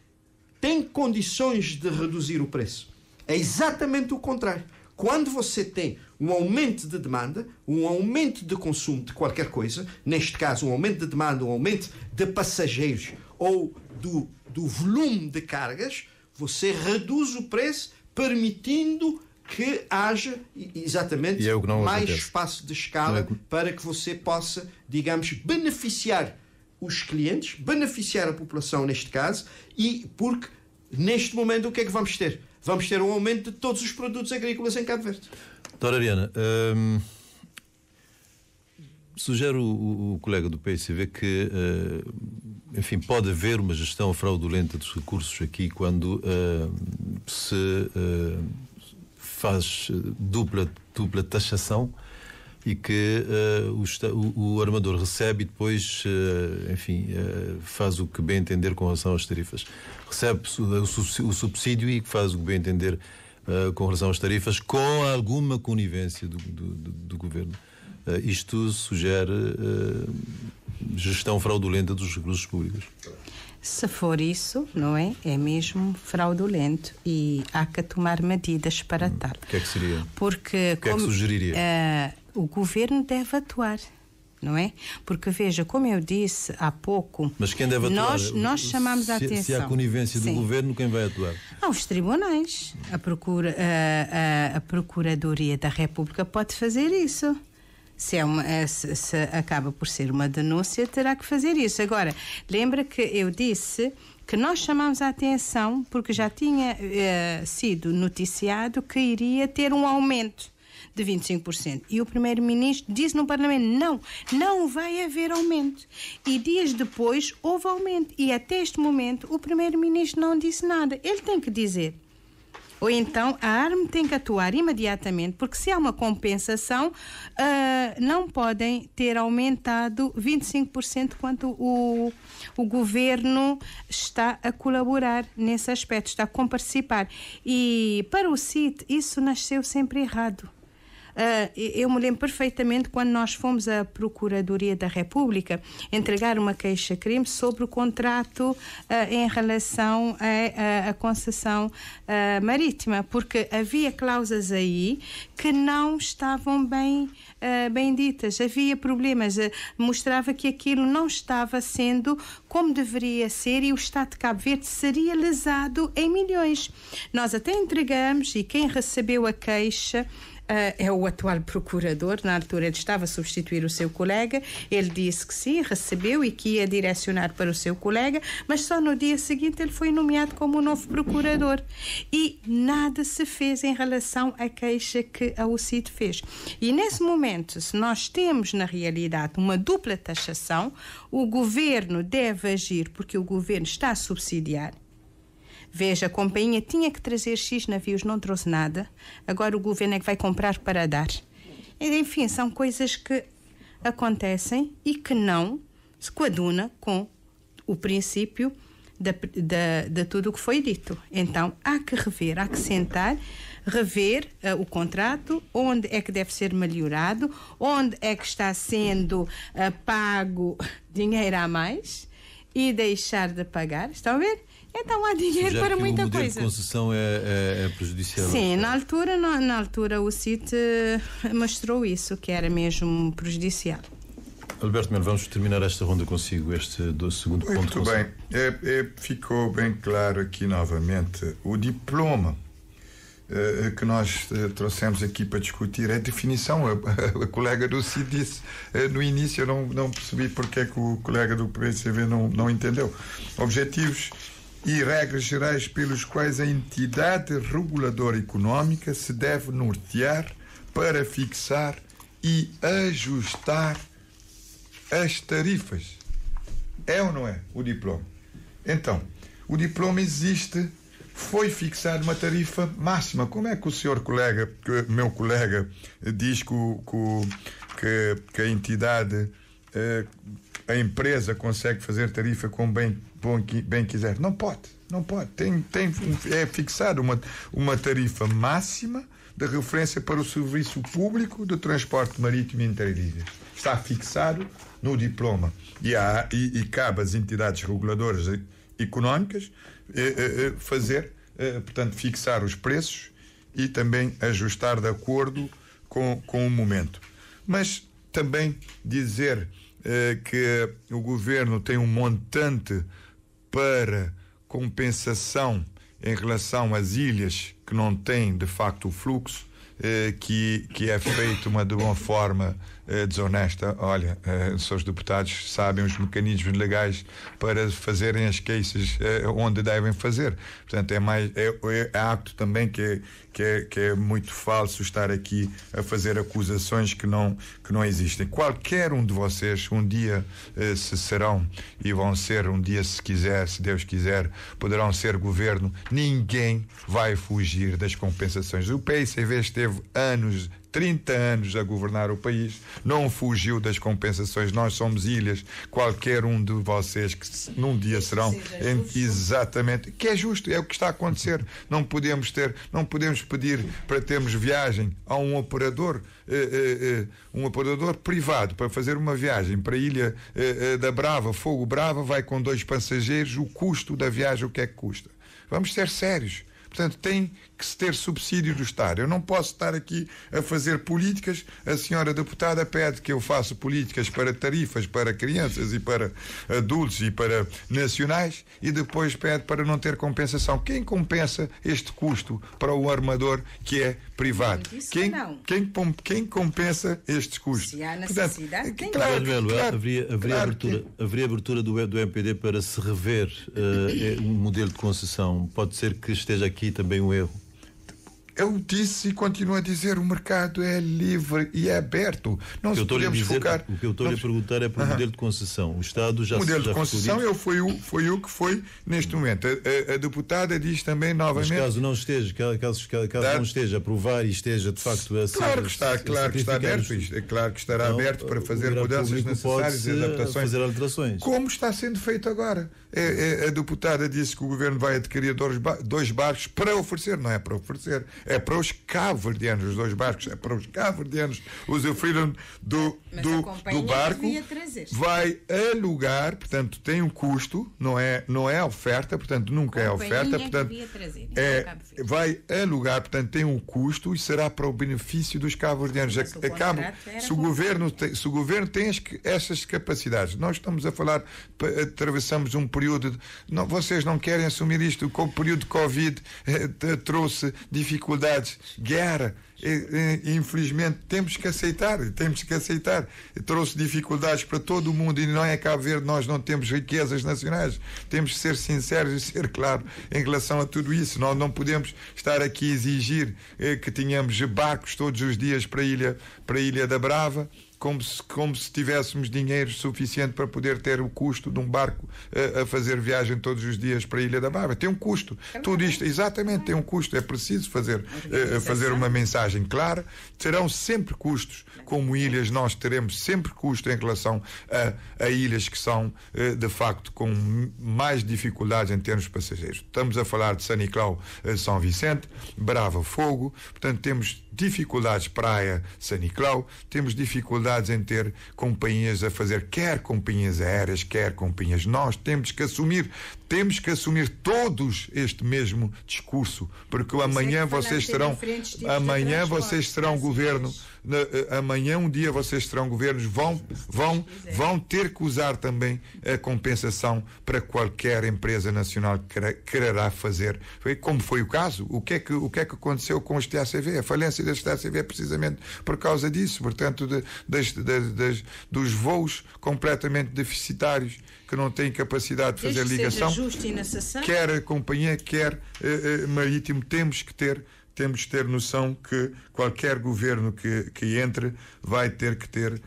tem condições de reduzir o preço. É exatamente o contrário. Quando você tem um aumento de demanda, um aumento de consumo de qualquer coisa, neste caso um aumento de demanda, um aumento de passageiros ou do volume de cargas, você reduz o preço, permitindo que haja exatamente mais espaço de escala para que você possa, digamos, beneficiar os clientes, beneficiar a população neste caso, e porque neste momento o que é que vamos ter? Vamos ter um aumento de todos os produtos agrícolas em Cabo Verde. Doutora Ariana, sugere o colega do PSV que, enfim, pode haver uma gestão fraudulenta dos recursos aqui quando se faz dupla taxação e que o armador recebe e depois, enfim, faz o que bem entender com relação às tarifas. Recebe o subsídio e faz o que bem entender com relação às tarifas, com alguma conivência do governo. Isto sugere gestão fraudulenta dos recursos públicos. Se for isso, não é? É mesmo fraudulento e há que tomar medidas para tal. O que é que seria? Porque, o que é que sugeriria? O governo deve atuar, não é? Porque, veja, como eu disse há pouco... Mas quem deve atuar? Nós chamamos a atenção. Se há conivência do governo, quem vai atuar? Os tribunais. A Procuradoria da República pode fazer isso. Se acaba por ser uma denúncia, terá que fazer isso. Agora, lembra que eu disse que nós chamamos a atenção porque já tinha sido noticiado que iria ter um aumento de 25%. E o Primeiro-Ministro disse no Parlamento, não vai haver aumento. E dias depois houve aumento. E até este momento o Primeiro-Ministro não disse nada. Ele tem que dizer. Ou então a ARME tem que atuar imediatamente, porque se há uma compensação, não podem ter aumentado 25% quanto o governo está a colaborar nesse aspecto, está a comparticipar. E para o CIT isso nasceu sempre errado. Eu me lembro perfeitamente quando nós fomos à Procuradoria da República entregar uma queixa-crime sobre o contrato em relação à concessão marítima, porque havia cláusulas aí que não estavam bem ditas, havia problemas, mostrava que aquilo não estava sendo como deveria ser e o Estado de Cabo Verde seria lesado em milhões. Nós até entregamos e quem recebeu a queixa é o atual procurador. Na altura ele estava a substituir o seu colega, ele disse que sim, recebeu e que ia direcionar para o seu colega, mas só no dia seguinte ele foi nomeado como o novo procurador e nada se fez em relação à queixa que a UCIT fez. E nesse momento, se nós temos na realidade uma dupla taxação, o governo deve agir porque o governo está a subsidiar. Veja, a companhia tinha que trazer X navios, não trouxe nada. Agora o governo é que vai comprar para dar. Enfim, são coisas que acontecem e que não se coaduna com o princípio de tudo o que foi dito. Então, há que rever, há que sentar, rever o contrato, onde é que deve ser melhorado, onde é que está sendo pago dinheiro a mais e deixar de pagar. Estão a ver? Então há dinheiro para muita coisa. O modelo de concessão é prejudicial? Sim, na altura o CIT mostrou isso, que era mesmo prejudicial. Alberto Melo, vamos terminar esta ronda consigo, do segundo ponto. Muito bem, ficou bem claro aqui novamente o diploma que nós trouxemos aqui para discutir é a definição. A colega do CID disse no início, eu não percebi porque é que o colega do PCV não entendeu. Objetivos e regras gerais pelos quais a entidade reguladora económica se deve nortear para fixar e ajustar as tarifas. É ou não é o diploma? Então, o diploma existe, foi fixada uma tarifa máxima. Como é que o senhor colega, meu colega, diz que a entidade, a empresa consegue fazer tarifa como bem quiser? Não pode. É fixada uma tarifa máxima de referência para o serviço público de transporte marítimo e interilhas. Está fixado no diploma. E cabe às entidades reguladoras económicas portanto, fixar os preços e também ajustar de acordo com o momento. Mas também dizer que o governo tem um montante para compensação em relação às ilhas que não têm de facto o fluxo, que é feito de uma forma desonesta. Olha, os seus deputados sabem os mecanismos legais para fazerem as queixas onde devem fazer. Portanto, é acto também que é muito falso estar aqui a fazer acusações que não existem. Qualquer um de vocês um dia se serão e vão ser um dia, se Deus quiser, poderão ser governo. Ninguém vai fugir das compensações. O PICV esteve 30 anos a governar o país, não fugiu das compensações. Nós somos ilhas, qualquer um de vocês que num dia serão exatamente, que é justo, é o que está a acontecer. Não podemos pedir para termos viagem a um operador privado para fazer uma viagem para a Ilha da Brava, Fogo Brava, vai com 2 passageiros, o custo da viagem, o que é que custa? Vamos ser sérios. Portanto, tem que se ter subsídio do Estado. Eu não posso estar aqui a fazer políticas. A senhora deputada pede que eu faça políticas para tarifas para crianças e para adultos e para nacionais e depois pede para não ter compensação. Quem compensa este custo para o armador que é privado? Quem compensa estes custos? Se há necessidade, haveria abertura do MPD para se rever um modelo de concessão. Pode ser que esteja aqui também um erro. Eu disse e continuo a dizer, o mercado é livre e é aberto. Não se podemos focar. O que eu estou a perguntar é para o modelo de concessão. O Estado já... O modelo de concessão foi o que foi neste momento. A deputada diz também novamente... Mas caso não esteja, não esteja a aprovar e esteja de facto a ser... Claro que está aberto. É claro que estará aberto para fazer mudanças necessárias e adaptações. Fazer alterações. Como está sendo feito agora. A deputada disse que o governo vai adquirir 2 barcos para oferecer. Não é para oferecer. É para os cabo-verdianos, os 2 barcos, é para os cabo-verdianos usufruírem do barco, vai alugar, portanto tem um custo, não é oferta, portanto nunca é oferta, portanto vai alugar, portanto tem um custo e será para o benefício dos cabo-verdianos. Se o governo tem essas capacidades, nós estamos a falar, atravessamos um período, vocês não querem assumir isto, com o período de Covid trouxe dificuldades, guerra, infelizmente temos que aceitar, trouxe dificuldades para todo o mundo e não é Cabo Verde, nós não temos riquezas nacionais, temos que ser sinceros e ser claros em relação a tudo isso. Nós não podemos estar aqui a exigir que tenhamos barcos todos os dias para a Ilha da Brava, como se tivéssemos dinheiro suficiente para poder ter o custo de um barco a fazer viagem todos os dias para a Ilha da Brava. Tem um custo. Tudo isto, exatamente, tem um custo. É preciso fazer uma mensagem clara. Terão sempre custos. Como ilhas, nós teremos sempre custo em relação a ilhas que são, de facto, com mais dificuldades em termos de passageiros. Estamos a falar de São Nicolau, São Vicente, Brava, Fogo. Portanto, temos dificuldades Praia, São Nicolau. Temos dificuldades em ter companhias a fazer, quer companhias aéreas, quer companhias. Nós temos que assumir todos este mesmo discurso, porque amanhã vocês serão governo amanhã, um dia, vocês terão governos, vão ter que usar também a compensação para qualquer empresa nacional que quererá fazer. Como foi o caso. O que é que aconteceu com os TACV? A falência das TACV é precisamente por causa disso, portanto, dos voos completamente deficitários, que não têm capacidade de fazer ligação, quer a companhia, quer marítimo. Temos que ter noção que qualquer governo que entre vai ter que ter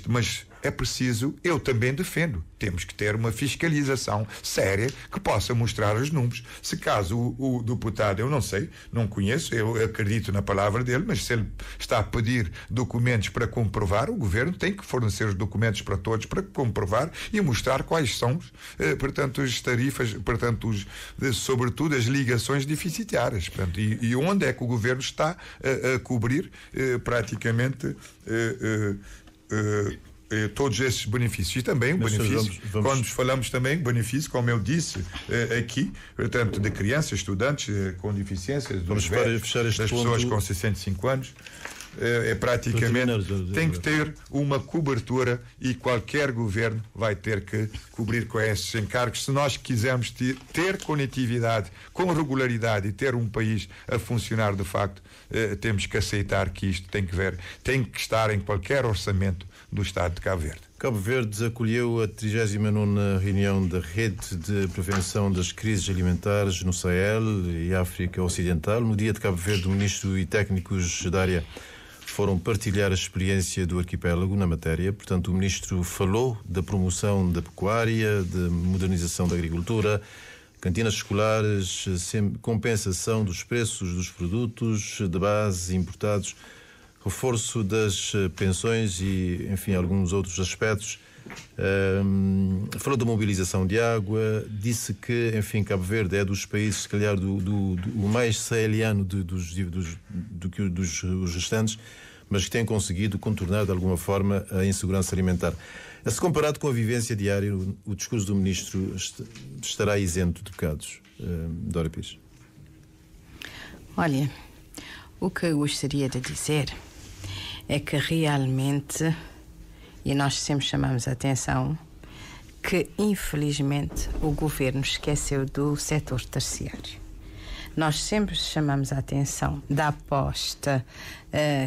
mas é preciso, eu também defendo, temos que ter uma fiscalização séria que possa mostrar os números. Se caso o deputado, eu não sei, não conheço, eu acredito na palavra dele, mas se ele está a pedir documentos para comprovar, o governo tem que fornecer os documentos para todos para comprovar e mostrar quais são, portanto, as tarifas, portanto, sobretudo as ligações deficitárias. Portanto, e onde é que o governo está a cobrir praticamente todos esses benefícios. E também o benefício, quando falamos também benefício, como eu disse aqui, portanto, de crianças, estudantes com deficiências, das pessoas com 65 anos, praticamente tem que ter uma cobertura, e qualquer governo vai ter que cobrir com esses encargos. Se nós quisermos ter conectividade com regularidade e ter um país a funcionar de facto, temos que aceitar que isto tem que estar em qualquer orçamento do Estado de Cabo Verde. Cabo Verde acolheu a 39ª reunião da Rede de Prevenção das Crises Alimentares no Sahel e África Ocidental. No dia de Cabo Verde, o ministro e técnicos da área foram partilhar a experiência do arquipélago na matéria. Portanto, o ministro falou da promoção da pecuária, de modernização da agricultura, cantinas escolares, compensação dos preços dos produtos de base importados, reforço das pensões e, enfim, alguns outros aspectos. Falou da mobilização de água, disse que, enfim, Cabo Verde é dos países, se calhar, o mais saheliano dos restantes, mas que tem conseguido contornar de alguma forma a insegurança alimentar. Se comparado com a vivência diária, o discurso do ministro estará isento de pecados. Dora Pires. Olha, o que eu gostaria de dizer é que realmente, e nós sempre chamamos a atenção, que infelizmente o governo esqueceu do setor terciário. Nós sempre chamamos a atenção da aposta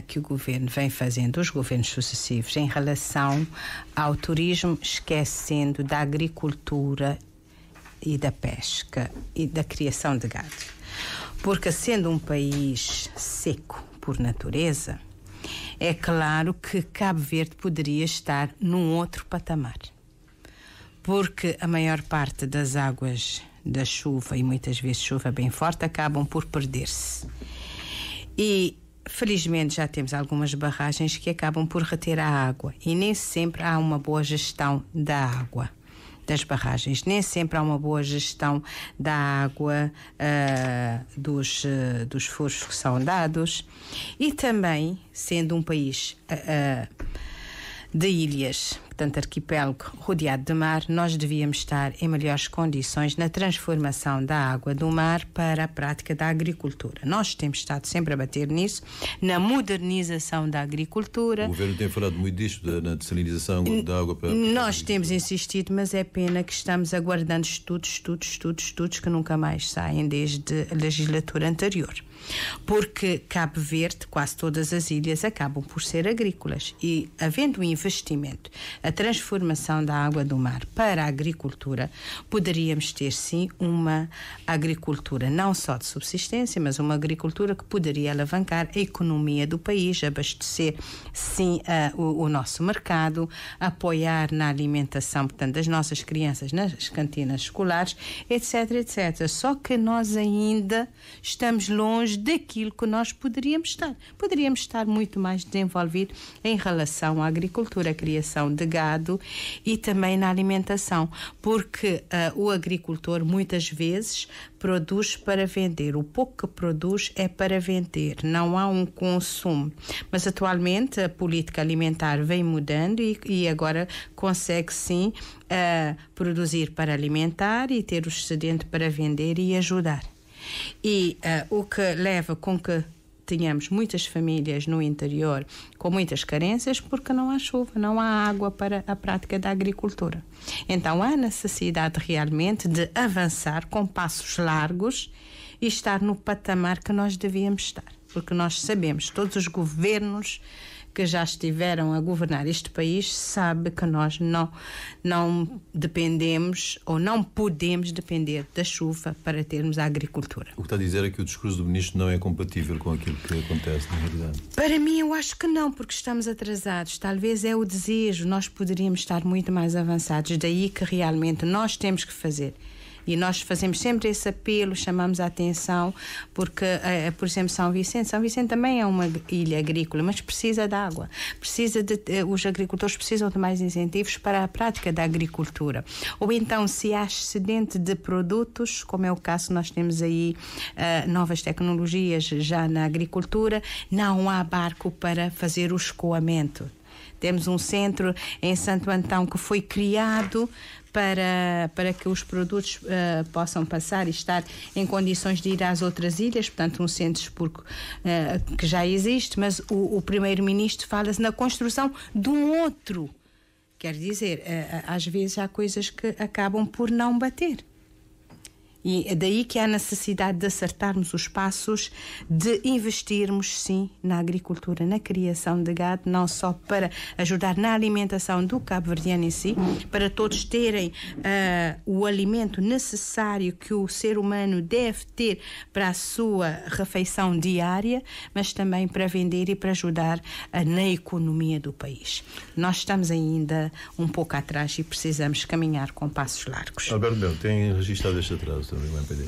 que o governo vem fazendo, os governos sucessivos, em relação ao turismo, esquecendo da agricultura e da pesca e da criação de gado. Porque, sendo um país seco por natureza, é claro que Cabo Verde poderia estar num outro patamar. Porque a maior parte das águas da chuva, e muitas vezes chuva bem forte, acabam por perder-se. E, felizmente, já temos algumas barragens que acabam por reter a água. E nem sempre há uma boa gestão da água, das barragens. Nem sempre há uma boa gestão da água, dos furos que são dados. E também, sendo um país de ilhas, portanto arquipélago rodeado de mar, nós devíamos estar em melhores condições na transformação da água do mar para a prática da agricultura. Nós temos estado sempre a bater nisso, na modernização da agricultura. O governo tem falado muito disto, na dessalinização da água para... Nós temos insistido, mas é pena que estamos aguardando estudos que nunca mais saem desde a legislatura anterior. Porque Cabo Verde, quase todas as ilhas acabam por ser agrícolas, e havendo um investimento, a transformação da água do mar para a agricultura, poderíamos ter sim uma agricultura não só de subsistência, mas uma agricultura que poderia alavancar a economia do país, abastecer sim o nosso mercado, apoiar na alimentação, portanto, das nossas crianças nas cantinas escolares, etc, etc. Só que nós ainda estamos longe daquilo que nós poderíamos estar. Poderíamos estar muito mais desenvolvido em relação à agricultura, a criação de gado e também na alimentação, porque o agricultor muitas vezes produz para vender. O pouco que produz é para vender, não há um consumo. Mas atualmente a política alimentar vem mudando e agora consegue sim produzir para alimentar e ter o excedente para vender e ajudar. E o que leva com que tenhamos muitas famílias no interior com muitas carências porque não há chuva, não há água para a prática da agricultura. Então há necessidade realmente de avançar com passos largos e estar no patamar que nós devíamos estar. Porque nós sabemos, todos os governos que já estiveram a governar este país sabem que nós não dependemos ou não podemos depender da chuva para termos a agricultura. O que está a dizer é que o discurso do Ministro não é compatível com aquilo que acontece na realidade? Para mim, eu acho que não, porque estamos atrasados. Talvez é o desejo, nós poderíamos estar muito mais avançados. Daí que realmente nós temos que fazer. E nós fazemos sempre esse apelo, chamamos a atenção, porque, por exemplo, São Vicente também é uma ilha agrícola, mas precisa de água. Os agricultores precisam de mais incentivos para a prática da agricultura. Ou então, se há excedente de produtos, como é o caso que nós temos aí, novas tecnologias já na agricultura, não há barco para fazer o escoamento. Temos um centro em Santo Antão que foi criado para que os produtos possam passar e estar em condições de ir às outras ilhas, portanto um centro expurgo que já existe, mas o primeiro-ministro fala-se na construção de um outro. Quer dizer, às vezes há coisas que acabam por não bater. E é daí que há necessidade de acertarmos os passos, de investirmos, sim, na agricultura, na criação de gado, não só para ajudar na alimentação do cabo-verdiano em si, para todos terem o alimento necessário que o ser humano deve ter para a sua refeição diária, mas também para vender e para ajudar na economia do país. Nós estamos ainda um pouco atrás e precisamos caminhar com passos largos. Alberto Melo, tem registrado este atraso também, o MPD?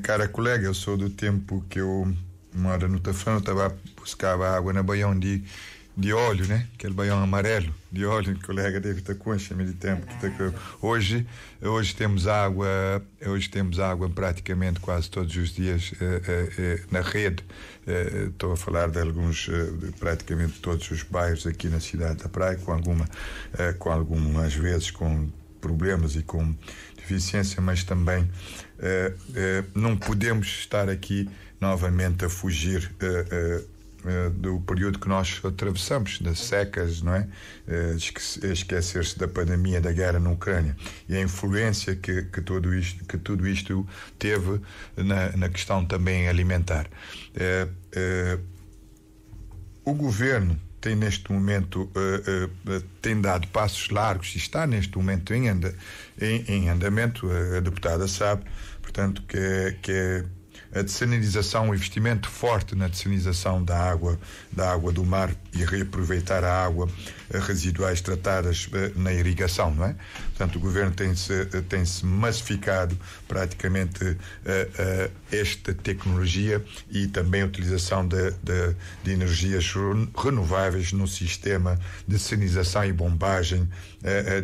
Cara colega, eu sou do tempo que eu moro no Tafão, estava buscava água na baião de óleo, né? Aquele baião amarelo de óleo, colega deve estar com de tempo. Hoje temos água praticamente quase todos os dias na rede. Estou a falar de alguns, de praticamente todos os bairros aqui na cidade da Praia, com algumas vezes com problemas e com deficiência, mas também não podemos estar aqui novamente a fugir do período que nós atravessamos, das secas, não é? Esquecer-se da pandemia, da guerra na Ucrânia e a influência que tudo isto teve na questão também alimentar. O governo tem neste momento tem dado passos largos e está neste momento em andamento, a deputada sabe, portanto, que a dessalinização, o investimento forte na dessalinização da água do mar e reaproveitar a água residuais tratadas na irrigação, não é? Portanto, o governo tem-se massificado praticamente esta tecnologia e também a utilização de energias renováveis no sistema de salinização e bombagem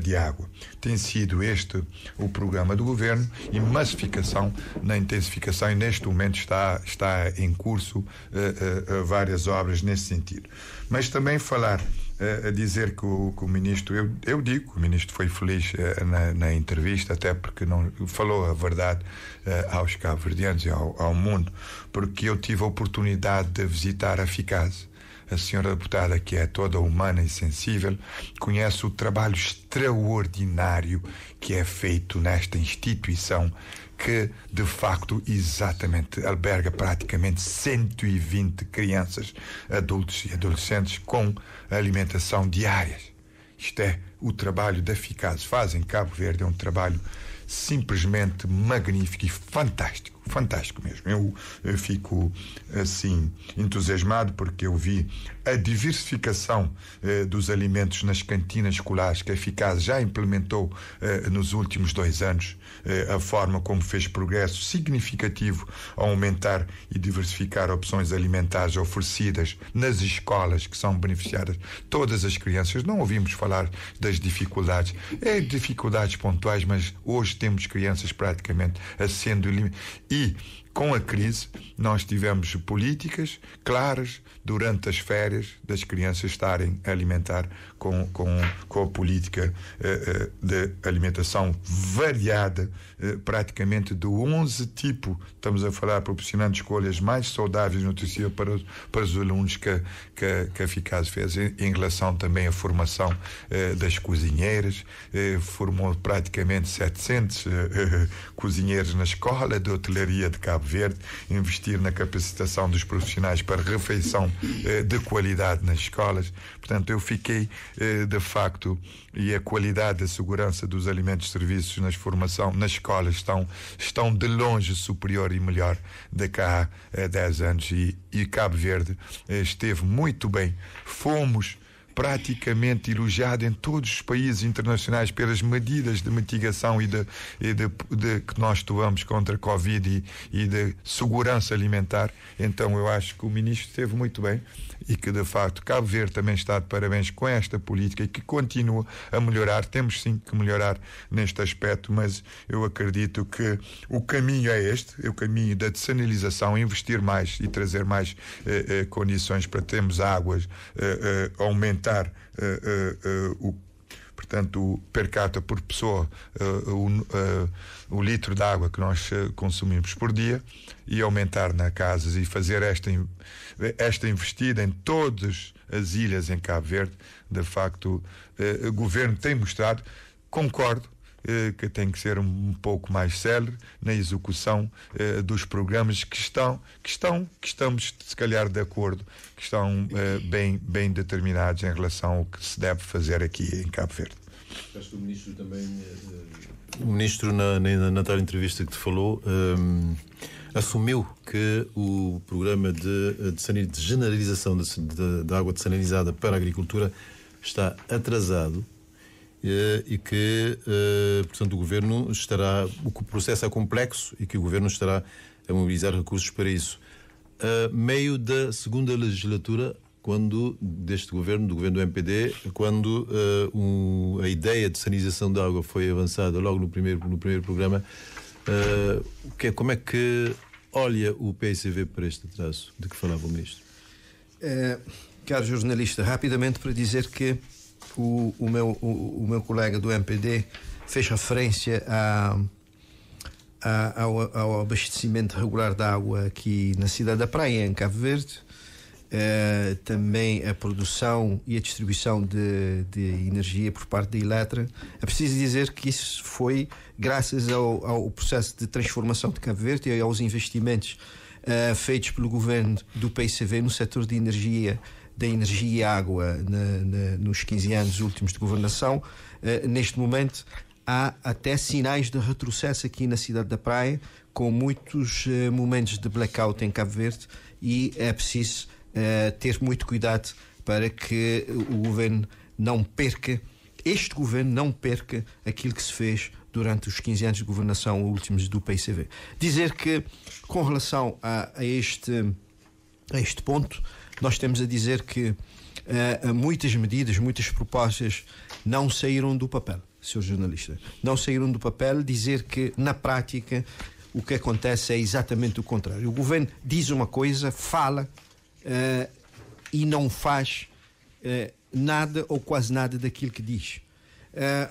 de água. Tem sido este o programa do governo e massificação na intensificação, e neste momento está em curso várias obras nesse sentido. Mas também falar, a dizer que o ministro, eu digo que o ministro foi feliz na entrevista, até porque não falou a verdade aos cabo-verdianos e ao mundo, porque eu tive a oportunidade de visitar a Ficase. A senhora deputada, que é toda humana e sensível, conhece o trabalho extraordinário que é feito nesta instituição, que de facto exatamente alberga praticamente 120 crianças, adultos e adolescentes com alimentação diária. Isto é o trabalho da Ficase. Faz em Cabo Verde, é um trabalho simplesmente magnífico e fantástico mesmo. Eu fico assim entusiasmado porque eu vi a diversificação dos alimentos nas cantinas escolares que a Ficase já implementou nos últimos 2 anos, a forma como fez progresso significativo a aumentar e diversificar opções alimentares oferecidas nas escolas que são beneficiadas todas as crianças. Não ouvimos falar das dificuldades, dificuldades pontuais, mas hoje temos crianças praticamente sendo e com a crise, nós tivemos políticas claras durante as férias das crianças estarem a alimentar com a política de alimentação variada, praticamente de 11 tipos. Estamos a falar proporcionando escolhas mais saudáveis nutritivas para os alunos que a Eficaz fez, em relação também à formação das cozinheiras. Formou praticamente 700 cozinheiros na escola de hotelaria de Cabo Verde, investir na capacitação dos profissionais para refeição de qualidade nas escolas. Portanto, eu fiquei de facto, e a qualidade e a segurança dos alimentos e serviços nas escolas estão de longe superior e melhor do que há 10 anos, e Cabo Verde esteve muito bem. Fomos praticamente elogiado em todos os países internacionais pelas medidas de mitigação e de que nós tomamos contra a Covid e de segurança alimentar. Então eu acho que o ministro esteve muito bem e que de facto Cabo Verde também está de parabéns com esta política e que continua a melhorar. Temos sim que melhorar neste aspecto, mas eu acredito que o caminho é este, é o caminho da dessalinização, investir mais e trazer mais condições para termos águas, aumentar portanto, o per capita por pessoa, o litro de água que nós consumimos por dia, e aumentar nas casas e fazer esta investida em todas as ilhas em Cabo Verde. De facto, o governo tem mostrado, concordo, que tem que ser um pouco mais célere na execução dos programas que estamos se calhar de acordo, que estão bem determinados em relação ao que se deve fazer aqui em Cabo Verde. Acho que o ministro também, o ministro na tal entrevista que te falou, assumiu que o programa de generalização da água dessalinizada para a agricultura está atrasado. E que, portanto, o Governo o processo é complexo e que o Governo estará a mobilizar recursos para isso. Meio da segunda legislatura, do Governo do MPD, quando a ideia de sanitização da água foi avançada logo no primeiro programa, como é que olha o PICV para este atraso de que falava o Ministro? Caro jornalista, rapidamente para dizer que o meu colega do MPD fez referência ao abastecimento regular de água aqui na cidade da Praia, em Cabo Verde, também a produção e a distribuição de energia por parte da Eletra. É preciso dizer que isso foi graças ao processo de transformação de Cabo Verde e aos investimentos feitos pelo governo do PICV no setor da energia e água nos 15 anos últimos de governação. Neste momento há até sinais de retrocesso aqui na cidade da Praia, com muitos momentos de blackout em Cabo Verde, e é preciso ter muito cuidado para que o governo não perca, este governo não perca aquilo que se fez durante os 15 anos de governação últimos do PICV. Dizer que, com relação a este ponto, nós temos a dizer que muitas medidas, muitas propostas não saíram do papel, Sr. Jornalista. Não saíram do papel. Dizer que, na prática, o que acontece é exatamente o contrário. O governo diz uma coisa, fala e não faz nada ou quase nada daquilo que diz.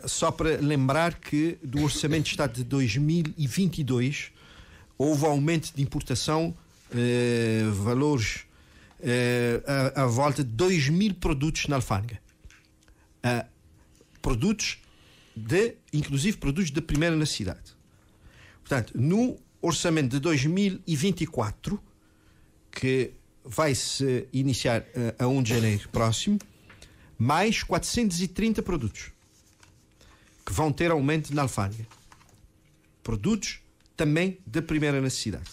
Só para lembrar que do Orçamento de Estado de 2022 houve aumento de importação, valores à volta de 2.000 produtos na alfândega. Inclusive produtos de primeira necessidade. Portanto, no orçamento de 2024, que vai se iniciar a 1 de janeiro próximo, mais 430 produtos que vão ter aumento na alfândega. Produtos também de primeira necessidade.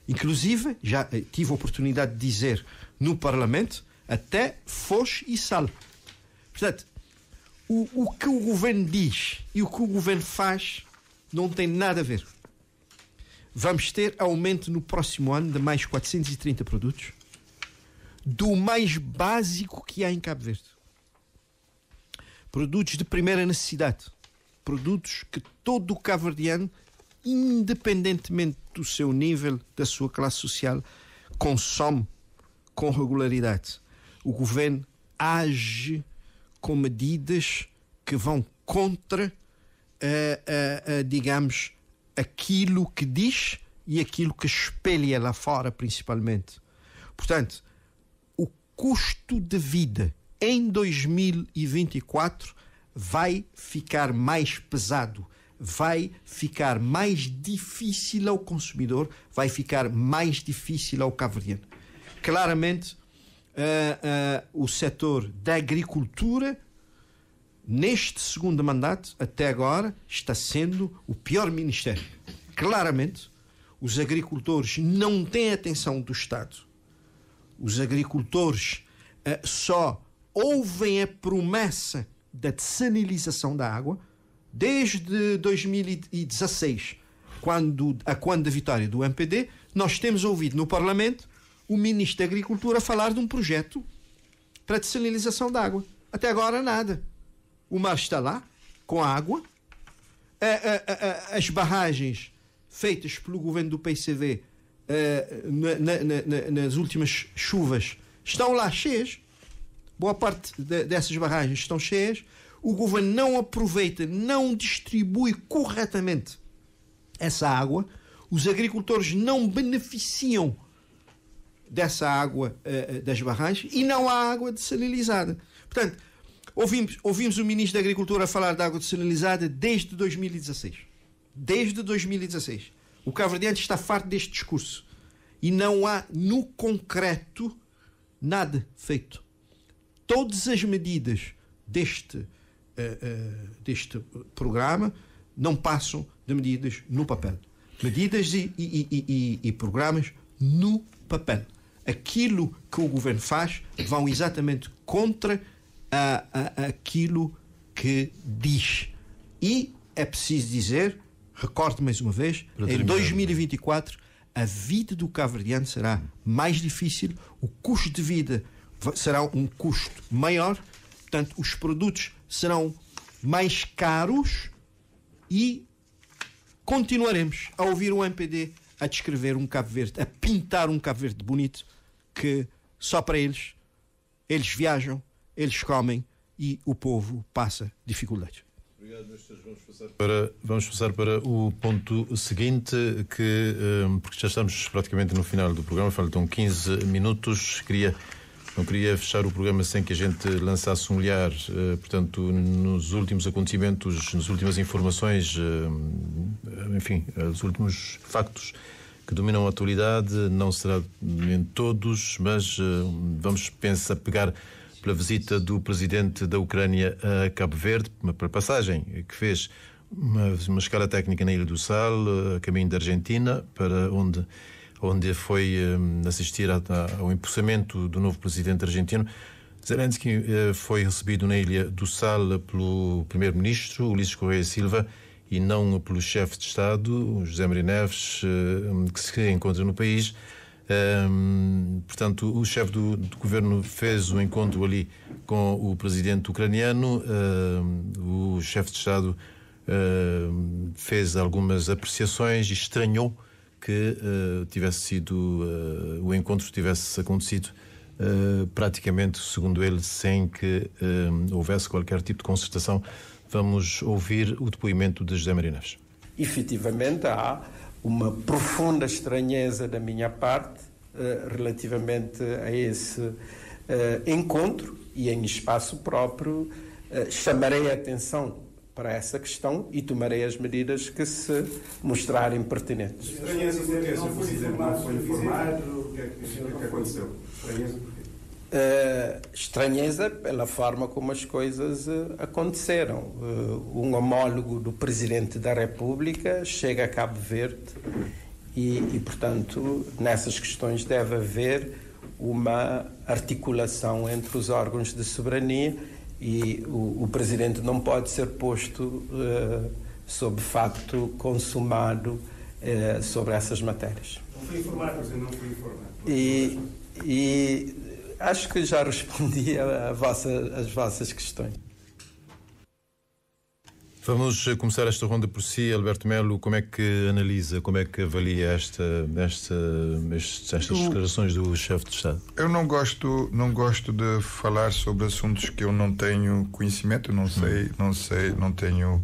Inclusive, já tive a oportunidade de dizer no Parlamento, até foz e sal. Portanto, o que o governo diz e o que o governo faz não tem nada a ver. Vamos ter aumento no próximo ano de mais 430 produtos, do mais básico que há em Cabo Verde. Produtos de primeira necessidade. Produtos que todo o cabo-verdiano independentemente do seu nível, da sua classe social, consome com regularidade. O governo age com medidas que vão contra, digamos, aquilo que diz e aquilo que espelha lá fora, principalmente. Portanto, o custo de vida em 2024 vai ficar mais pesado, vai ficar mais difícil ao consumidor, vai ficar mais difícil ao cabo-verdiano. Claramente, o setor da agricultura, neste segundo mandato, até agora, está sendo o pior ministério. Claramente, os agricultores não têm atenção do Estado. Os agricultores só ouvem a promessa da dessalinização da água desde 2016, quando a vitória do MPD. Nós temos ouvido no Parlamento o Ministro da Agricultura falar de um projeto para a dessalinização da água. Até agora nada. O mar está lá, com água. As barragens feitas pelo governo do PCV nas últimas chuvas estão lá cheias. Boa parte dessas barragens estão cheias. O governo não aproveita, não distribui corretamente essa água. Os agricultores não beneficiam dessa água das barragens e não há água dessalinizada. Portanto, ouvimos o Ministro da Agricultura falar de água dessalinizada desde 2016. Desde 2016. O cabo-verdiano está farto deste discurso. E não há, no concreto, nada feito. Todas as medidas deste programa não passam de medidas no papel. Medidas e programas no papel. Aquilo que o governo faz vão exatamente contra aquilo que diz. E é preciso dizer, recordo mais uma vez, em 2024 a vida do cabo-verdiano será mais difícil, o custo de vida será um custo maior, portanto os produtos serão mais caros e continuaremos a ouvir o MPD a descrever um Cabo Verde, a pintar um Cabo Verde bonito que só para eles viajam, eles comem e o povo passa dificuldades. Obrigado, ministros. Vamos passar para o ponto seguinte, porque já estamos praticamente no final do programa, faltam 15 minutos. Não queria fechar o programa sem que a gente lançasse um olhar, portanto, nos últimos acontecimentos, nas últimas informações, enfim, os últimos factos que dominam a atualidade. Não será em todos, mas vamos pegar pela visita do presidente da Ucrânia a Cabo Verde, uma passagem que fez uma escala técnica na Ilha do Sal, a caminho da Argentina, para onde foi assistir ao empossamento do novo presidente argentino. Zelensky foi recebido na Ilha do Sal pelo primeiro-ministro, Ulisses Correia Silva, e não pelo chefe de Estado, José Maria Neves, que se encontra no país. Portanto, o chefe do governo fez um encontro ali com o presidente ucraniano. O chefe de Estado fez algumas apreciações e estranhou que o encontro tivesse acontecido praticamente, segundo ele, sem que houvesse qualquer tipo de concertação. Vamos ouvir o depoimento de José Maria Neves. Efetivamente, há uma profunda estranheza da minha parte relativamente a esse encontro, e em espaço próprio chamarei a atenção para essa questão e tomarei as medidas que se mostrarem pertinentes. Estranheza porque o Sr. Presidente não foi informado? O que é que aconteceu? Estranheza porquê? Estranheza pela forma como as coisas aconteceram. Um homólogo do Presidente da República chega a Cabo Verde e, portanto, nessas questões deve haver uma articulação entre os órgãos de soberania e o Presidente não pode ser posto sob facto consumado sobre essas matérias. Não fui informado, mas eu não fui informado. E acho que já respondi às vossas questões. Vamos começar esta ronda por si, Alberto Melo. Como é que analisa, como é que avalia estas declarações do chefe de Estado? Eu não gosto de falar sobre assuntos que eu não tenho conhecimento, não tenho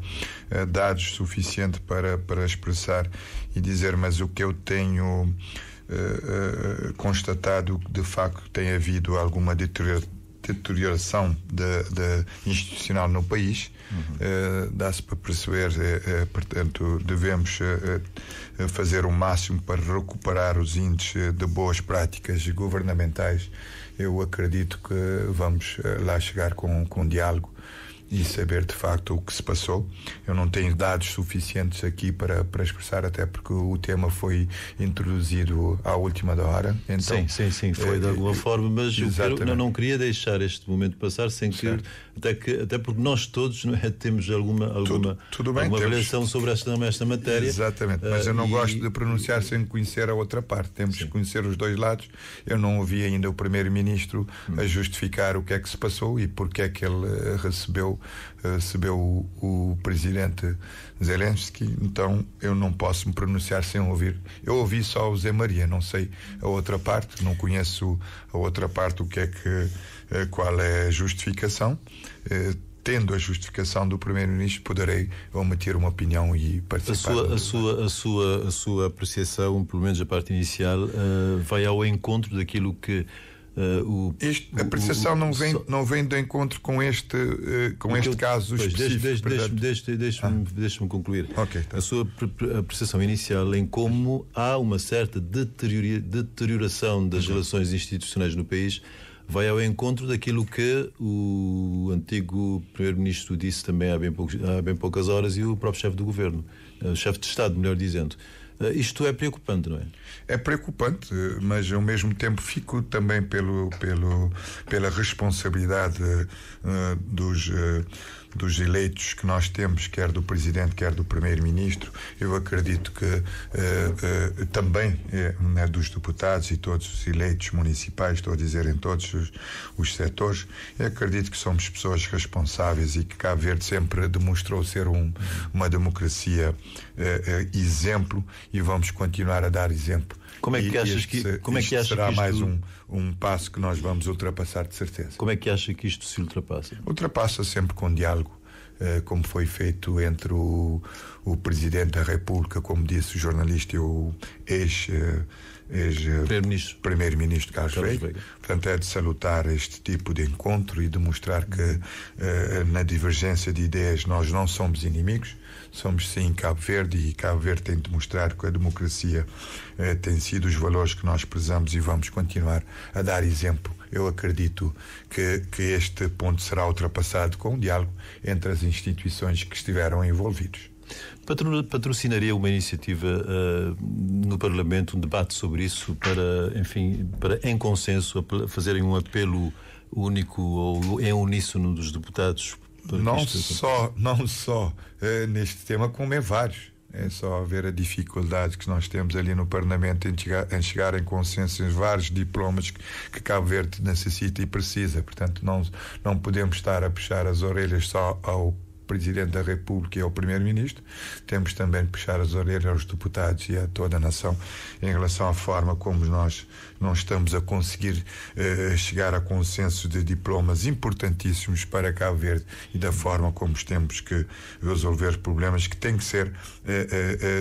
dados suficientes para expressar e dizer, mas o que eu tenho constatado, de facto, tem havido alguma deterioração institucional no país. Dá-se para perceber, portanto, devemos fazer o máximo para recuperar os índices de boas práticas governamentais. Eu acredito que vamos lá chegar com diálogo e saber de facto o que se passou. Eu não tenho dados suficientes aqui para expressar, até porque o tema foi introduzido à última da hora. Então, sim, foi de alguma forma, mas eu não queria deixar este momento passar sem que até porque nós todos, não é, temos alguma avaliação sobre esta matéria. Exatamente, mas eu não gosto de pronunciar sem conhecer a outra parte. Temos que conhecer os dois lados. Eu não ouvi ainda o Primeiro-Ministro a justificar o que é que se passou e porque é que ele recebeu o presidente Zelensky, então eu não posso me pronunciar sem ouvir. Eu ouvi só o Zé Maria, não sei a outra parte, não conheço a outra parte, qual é a justificação. Tendo a justificação do Primeiro-Ministro, poderei omitir uma opinião e participar. A sua apreciação, pelo menos a parte inicial, vai ao encontro daquilo que a apreciação não vem de encontro com este caso específico. Deixe-me concluir. Okay, tá. A sua apreciação inicial em como há uma certa deterioração das relações institucionais no país vai ao encontro daquilo que o antigo Primeiro-Ministro disse também há bem poucas horas e o próprio chefe do Governo, o chefe de Estado, melhor dizendo. Isto é preocupante, não é? É preocupante, mas ao mesmo tempo fico também pela responsabilidade dos eleitos que nós temos, quer do Presidente, quer do Primeiro-Ministro. Eu acredito que também dos deputados e todos os eleitos municipais, estou a dizer em todos os setores, eu acredito que somos pessoas responsáveis e que Cabo Verde sempre demonstrou ser uma democracia exemplo e vamos continuar a dar exemplo. Como é que achas que será mais um passo que nós vamos ultrapassar, de certeza? Como é que acha que isto se ultrapassa? Ultrapassa sempre com diálogo, como foi feito entre o Presidente da República, como disse o jornalista, e o Primeiro-Ministro Carlos Veiga. Portanto, é de salutar este tipo de encontro e demonstrar que na divergência de ideias nós não somos inimigos. Somos sim Cabo Verde, e Cabo Verde tem de mostrar que a democracia tem sido os valores que nós prezamos e vamos continuar a dar exemplo. Eu acredito que este ponto será ultrapassado com um diálogo entre as instituições que estiveram envolvidos. Patrocinaria uma iniciativa no Parlamento, um debate sobre isso, para em consenso fazerem um apelo único ou em uníssono dos deputados? Não só neste tema, como em vários. É só ver a dificuldade que nós temos ali no Parlamento em chegar em consenso em vários diplomas que Cabo Verde necessita e precisa. Portanto, não podemos estar a puxar as orelhas só ao Presidente da República e ao Primeiro-Ministro. Temos também de puxar as orelhas aos deputados e a toda a nação em relação à forma como nós não estamos a conseguir chegar a consenso de diplomas importantíssimos para Cabo Verde e da forma como temos que resolver problemas que têm que ser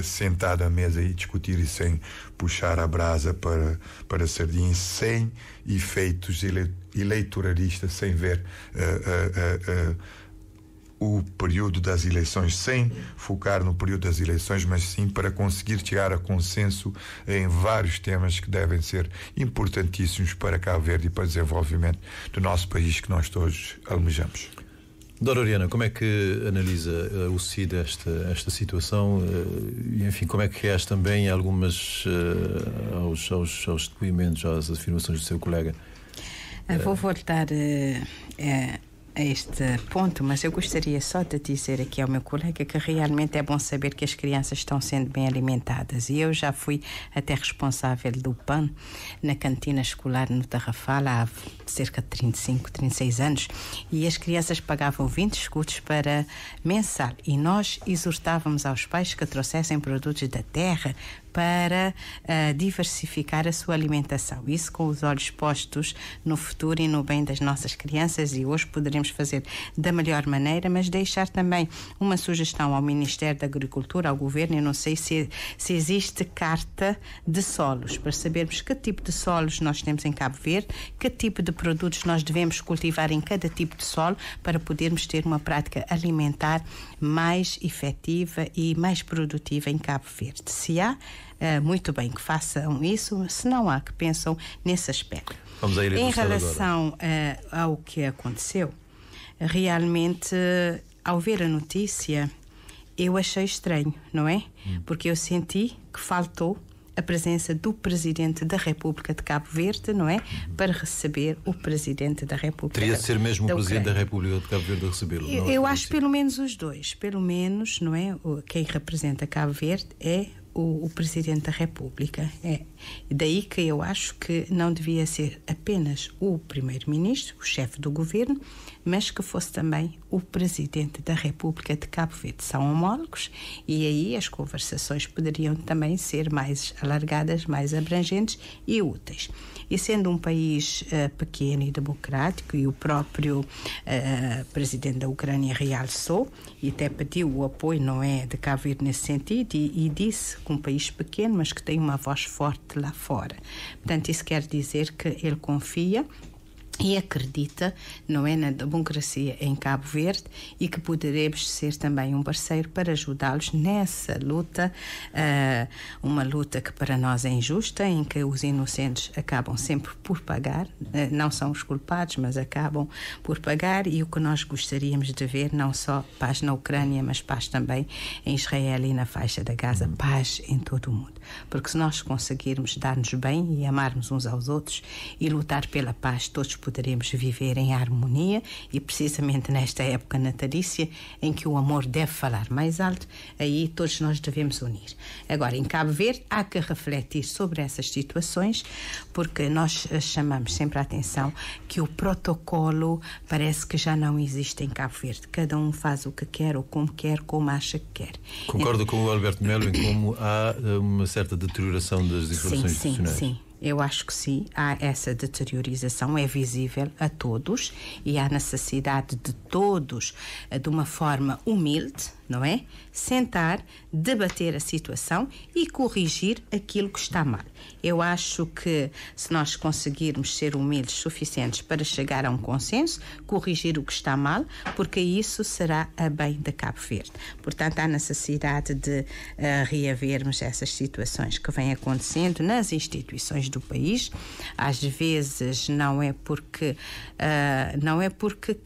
sentado à mesa e discutir, e sem puxar a brasa para sardinha, sem efeitos eleitoralistas, sem ver o período das eleições, sem focar no período das eleições, mas sim para conseguir chegar a consenso em vários temas que devem ser importantíssimos para Cabo Verde e para o desenvolvimento do nosso país, que nós todos almejamos. Dora Oriana, como é que analisa o CID esta situação e, enfim, como é que reage também algumas aos depoimentos, às afirmações do seu colega? Vou voltar a este ponto, mas eu gostaria só de dizer aqui ao meu colega que realmente é bom saber que as crianças estão sendo bem alimentadas. E eu já fui até responsável do PAN na cantina escolar no Tarrafal há cerca de 35, 36 anos, e as crianças pagavam 20 escudos para mensal, e nós exortávamos aos pais que trouxessem produtos da terra para diversificar a sua alimentação. Isso com os olhos postos no futuro e no bem das nossas crianças, e hoje poderemos fazer da melhor maneira, mas deixar também uma sugestão ao Ministério da Agricultura, ao Governo. Eu não sei se existe carta de solos, para sabermos que tipo de solos nós temos em Cabo Verde, que tipo de produtos nós devemos cultivar em cada tipo de solo, para podermos ter uma prática alimentar mais efetiva e mais produtiva em Cabo Verde. Se há, muito bem que façam isso, se não há, que pensam nesse aspecto. Vamos à Ilha do Em Céu relação ao que aconteceu, realmente, ao ver a notícia, eu achei estranho, não é? Porque eu senti que faltou a presença do Presidente da República de Cabo Verde, não é? Para receber o Presidente da República. Teria de ser mesmo o Presidente da Ucrânia. República de Cabo Verde a recebê-lo? Eu acho pelo menos os dois. Pelo menos, não é? Quem representa Cabo Verde é o Presidente da República. É. Daí que eu acho que não devia ser apenas o Primeiro-Ministro, o chefe do governo, mas que fosse também o Presidente da República de Cabo Verde. São homólogos, e aí as conversações poderiam também ser mais alargadas, mais abrangentes e úteis. E sendo um país pequeno e democrático, e o próprio Presidente da Ucrânia realçou e até pediu o apoio, não é, de Cabo Verde nesse sentido, e disse que um país pequeno, mas que tem uma voz forte lá fora. Portanto, isso quer dizer que ele confia e acredita, não é, na democracia em Cabo Verde, e que poderemos ser também um parceiro para ajudá-los nessa luta, uma luta que para nós é injusta, em que os inocentes acabam sempre por pagar, não são os culpados, mas acabam por pagar, e o que nós gostaríamos de ver, não só paz na Ucrânia, mas paz também em Israel e na faixa da Gaza, paz em todo o mundo. Porque se nós conseguirmos dar-nos bem e amarmos uns aos outros e lutar pela paz, todos poderemos viver em harmonia, e precisamente nesta época natalícia em que o amor deve falar mais alto, aí todos nós devemos unir. Agora, em Cabo Verde há que refletir sobre essas situações, porque nós chamamos sempre a atenção que o protocolo parece que já não existe em Cabo Verde. Cada um faz o que quer, ou como acha que quer. Concordo com o Alberto Melo em como há uma certa deterioração das instalações institucionais. Sim. Eu acho que sim, há essa deteriorização, é visível a todos, e há necessidade de todos, de uma forma humilde, não é? Sentar, debater a situação e corrigir aquilo que está mal. Eu acho que se nós conseguirmos ser humildes suficientes para chegar a um consenso, corrigir o que está mal, porque isso será a bem de Cabo Verde. Portanto, há necessidade de reavermos essas situações que vêm acontecendo nas instituições do país. Às vezes não é porque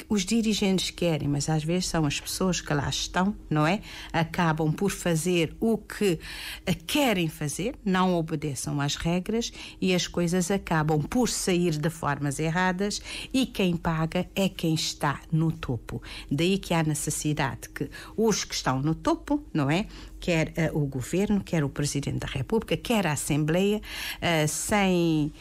os dirigentes querem, mas às vezes são as pessoas que lá estão, não é? Acabam por fazer o que querem fazer, não obedeçam às regras, e as coisas acabam por sair de formas erradas, e quem paga é quem está no topo. Daí que há necessidade que os que estão no topo, não é? Quer o Governo, quer o Presidente da República, quer a Assembleia, sem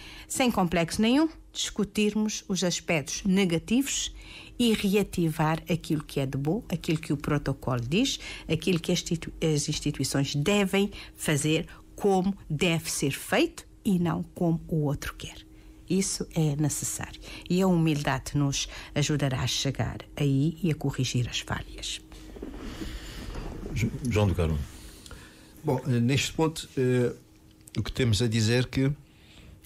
complexo nenhum, discutirmos os aspectos negativos e reativar aquilo que é de bom, aquilo que o protocolo diz, aquilo que as instituições devem fazer, como deve ser feito e não como o outro quer. Isso é necessário. E a humildade nos ajudará a chegar aí e a corrigir as falhas. João do Carmo. Bom, neste ponto, o que temos a dizer é que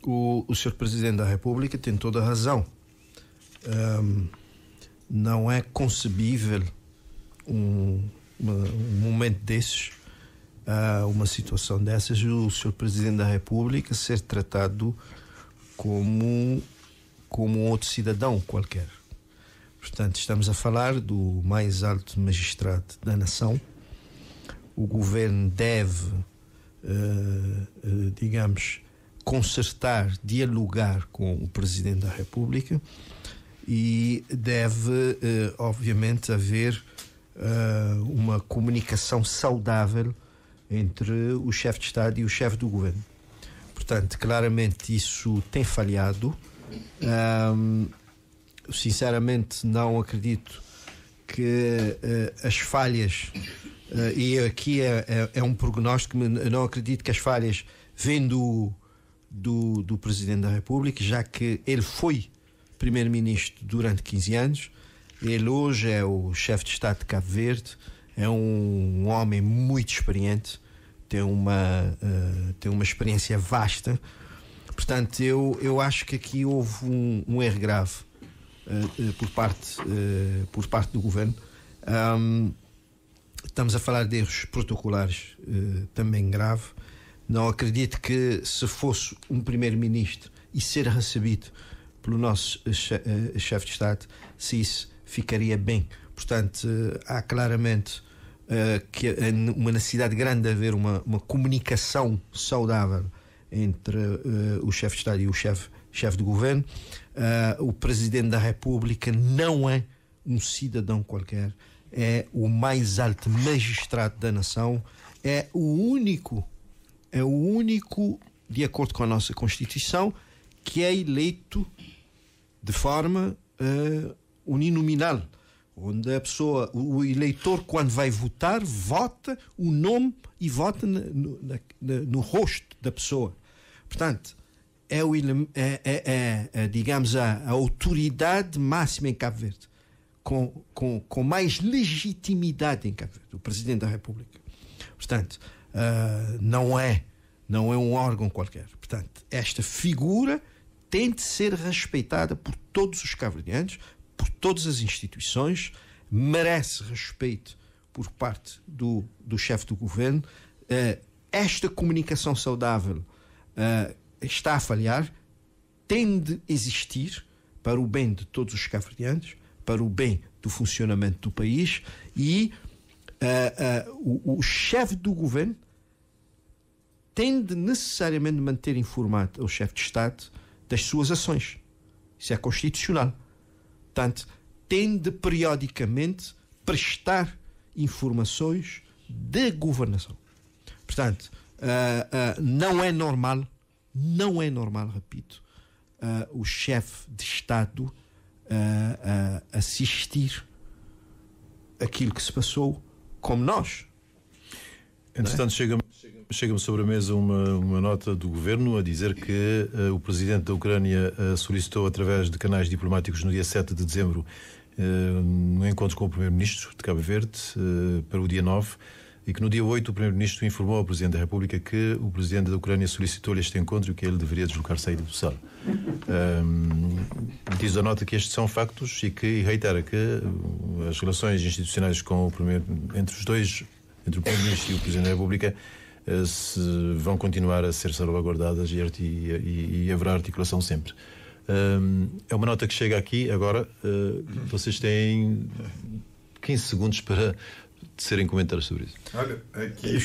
o Sr. Presidente da República tem toda a razão. Não é concebível um momento desses, uma situação dessas, o Sr. Presidente da República ser tratado como outro cidadão qualquer. Portanto, estamos a falar do mais alto magistrado da nação. O governo deve, digamos, consertar, dialogar com o Presidente da República, e deve, obviamente, haver uma comunicação saudável entre o chefe de Estado e o chefe do governo. Portanto, claramente isso tem falhado. Sinceramente, não acredito que as falhas, e aqui é um prognóstico, não acredito que as falhas vêm do Presidente da República, já que ele foi Primeiro-Ministro durante 15 anos, ele hoje é o chefe de Estado de Cabo Verde, é um homem muito experiente, tem uma experiência vasta. Portanto, eu acho que aqui houve um erro grave por parte do governo. Estamos a falar de erros protocolares também grave. Não acredito que, se fosse um primeiro-ministro e ser recebido pelo nosso chefe de Estado, se isso ficaria bem. Portanto, há claramente que uma necessidade grande de haver uma comunicação saudável entre o chefe de Estado e o chefe de governo. O Presidente da República não é um cidadão qualquer, é o mais alto magistrado da nação, é o único, de acordo com a nossa Constituição, que é eleito de forma uninominal, onde a pessoa, o eleitor, quando vai votar, vota o nome e vota no rosto da pessoa. Portanto, digamos, a autoridade máxima em Cabo Verde, com mais legitimidade em Cabo Verde, o Presidente da República. Portanto, não é um órgão qualquer. Portanto, esta figura tem de ser respeitada por todos os cabo-verdianos, por todas as instituições, merece respeito por parte do chefe do governo. Esta comunicação saudável está a falhar, tem de existir para o bem de todos os cabo-verdianos, para o bem do funcionamento do país, e o chefe do governo tem de necessariamente manter informado o chefe de Estado das suas ações. Isso é constitucional. Portanto, tem de periodicamente prestar informações de governação. Portanto, não é normal, repito, o chefe de Estado assistir aquilo que se passou, como nós. Entretanto, chega-me sobre a mesa uma nota do governo a dizer que o presidente da Ucrânia solicitou, através de canais diplomáticos, no dia 7 de dezembro, um encontro com o primeiro-ministro de Cabo Verde para o dia 9, e que no dia 8 o primeiro-ministro informou ao presidente da República que o presidente da Ucrânia solicitou-lhe este encontro e que ele deveria deslocar-se do sala. Diz a nota que estes são factos e reitera que as relações institucionais entre os dois, entre o primeiro-ministro e o presidente da República, vão continuar a ser salvaguardadas e haverá articulação sempre. É uma nota que chega aqui agora. Vocês têm 15 segundos para serem comentários sobre isso. Olha, aqui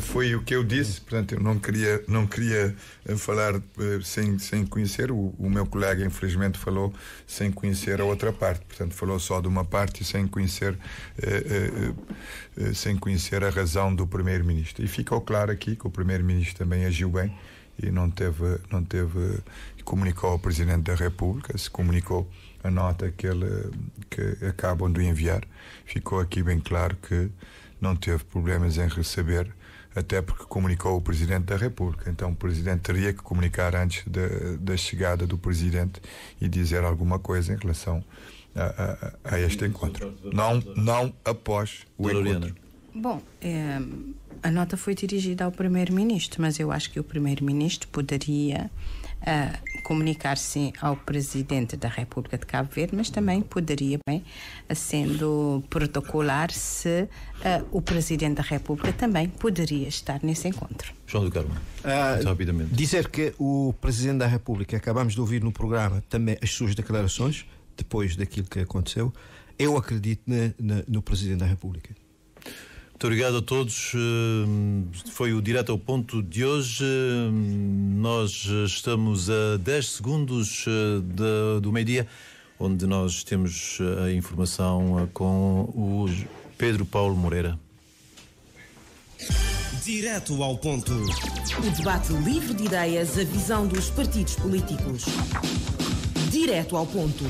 foi o que eu disse. Portanto, eu não queria falar sem conhecer. O meu colega, infelizmente, falou sem conhecer a outra parte. Portanto, falou só de uma parte e sem conhecer a razão do primeiro-ministro. E ficou claro aqui que o primeiro-ministro também agiu bem e não teve comunicou ao Presidente da República, se comunicou a nota que acabam de enviar. Ficou aqui bem claro que não teve problemas em receber, até porque comunicou o Presidente da República. Então o Presidente teria que comunicar antes da chegada do Presidente e dizer alguma coisa em relação a este encontro. Não após o encontro. Bom, a nota foi dirigida ao Primeiro-Ministro, mas eu acho que o Primeiro-Ministro poderia comunicar-se ao Presidente da República de Cabo Verde, mas também poderia, sendo protocolar, se o Presidente da República também poderia estar nesse encontro. João do Carmo, muito rapidamente. Dizer que o Presidente da República, acabamos de ouvir no programa também as suas declarações, depois daquilo que aconteceu, eu acredito no Presidente da República. Muito obrigado a todos. Foi o Direto ao Ponto de hoje. Nós estamos a 10 segundos do meio-dia, onde nós temos a informação com o Pedro Paulo Moreira. Direto ao ponto. O debate livre de ideias, a visão dos partidos políticos. Direto ao ponto.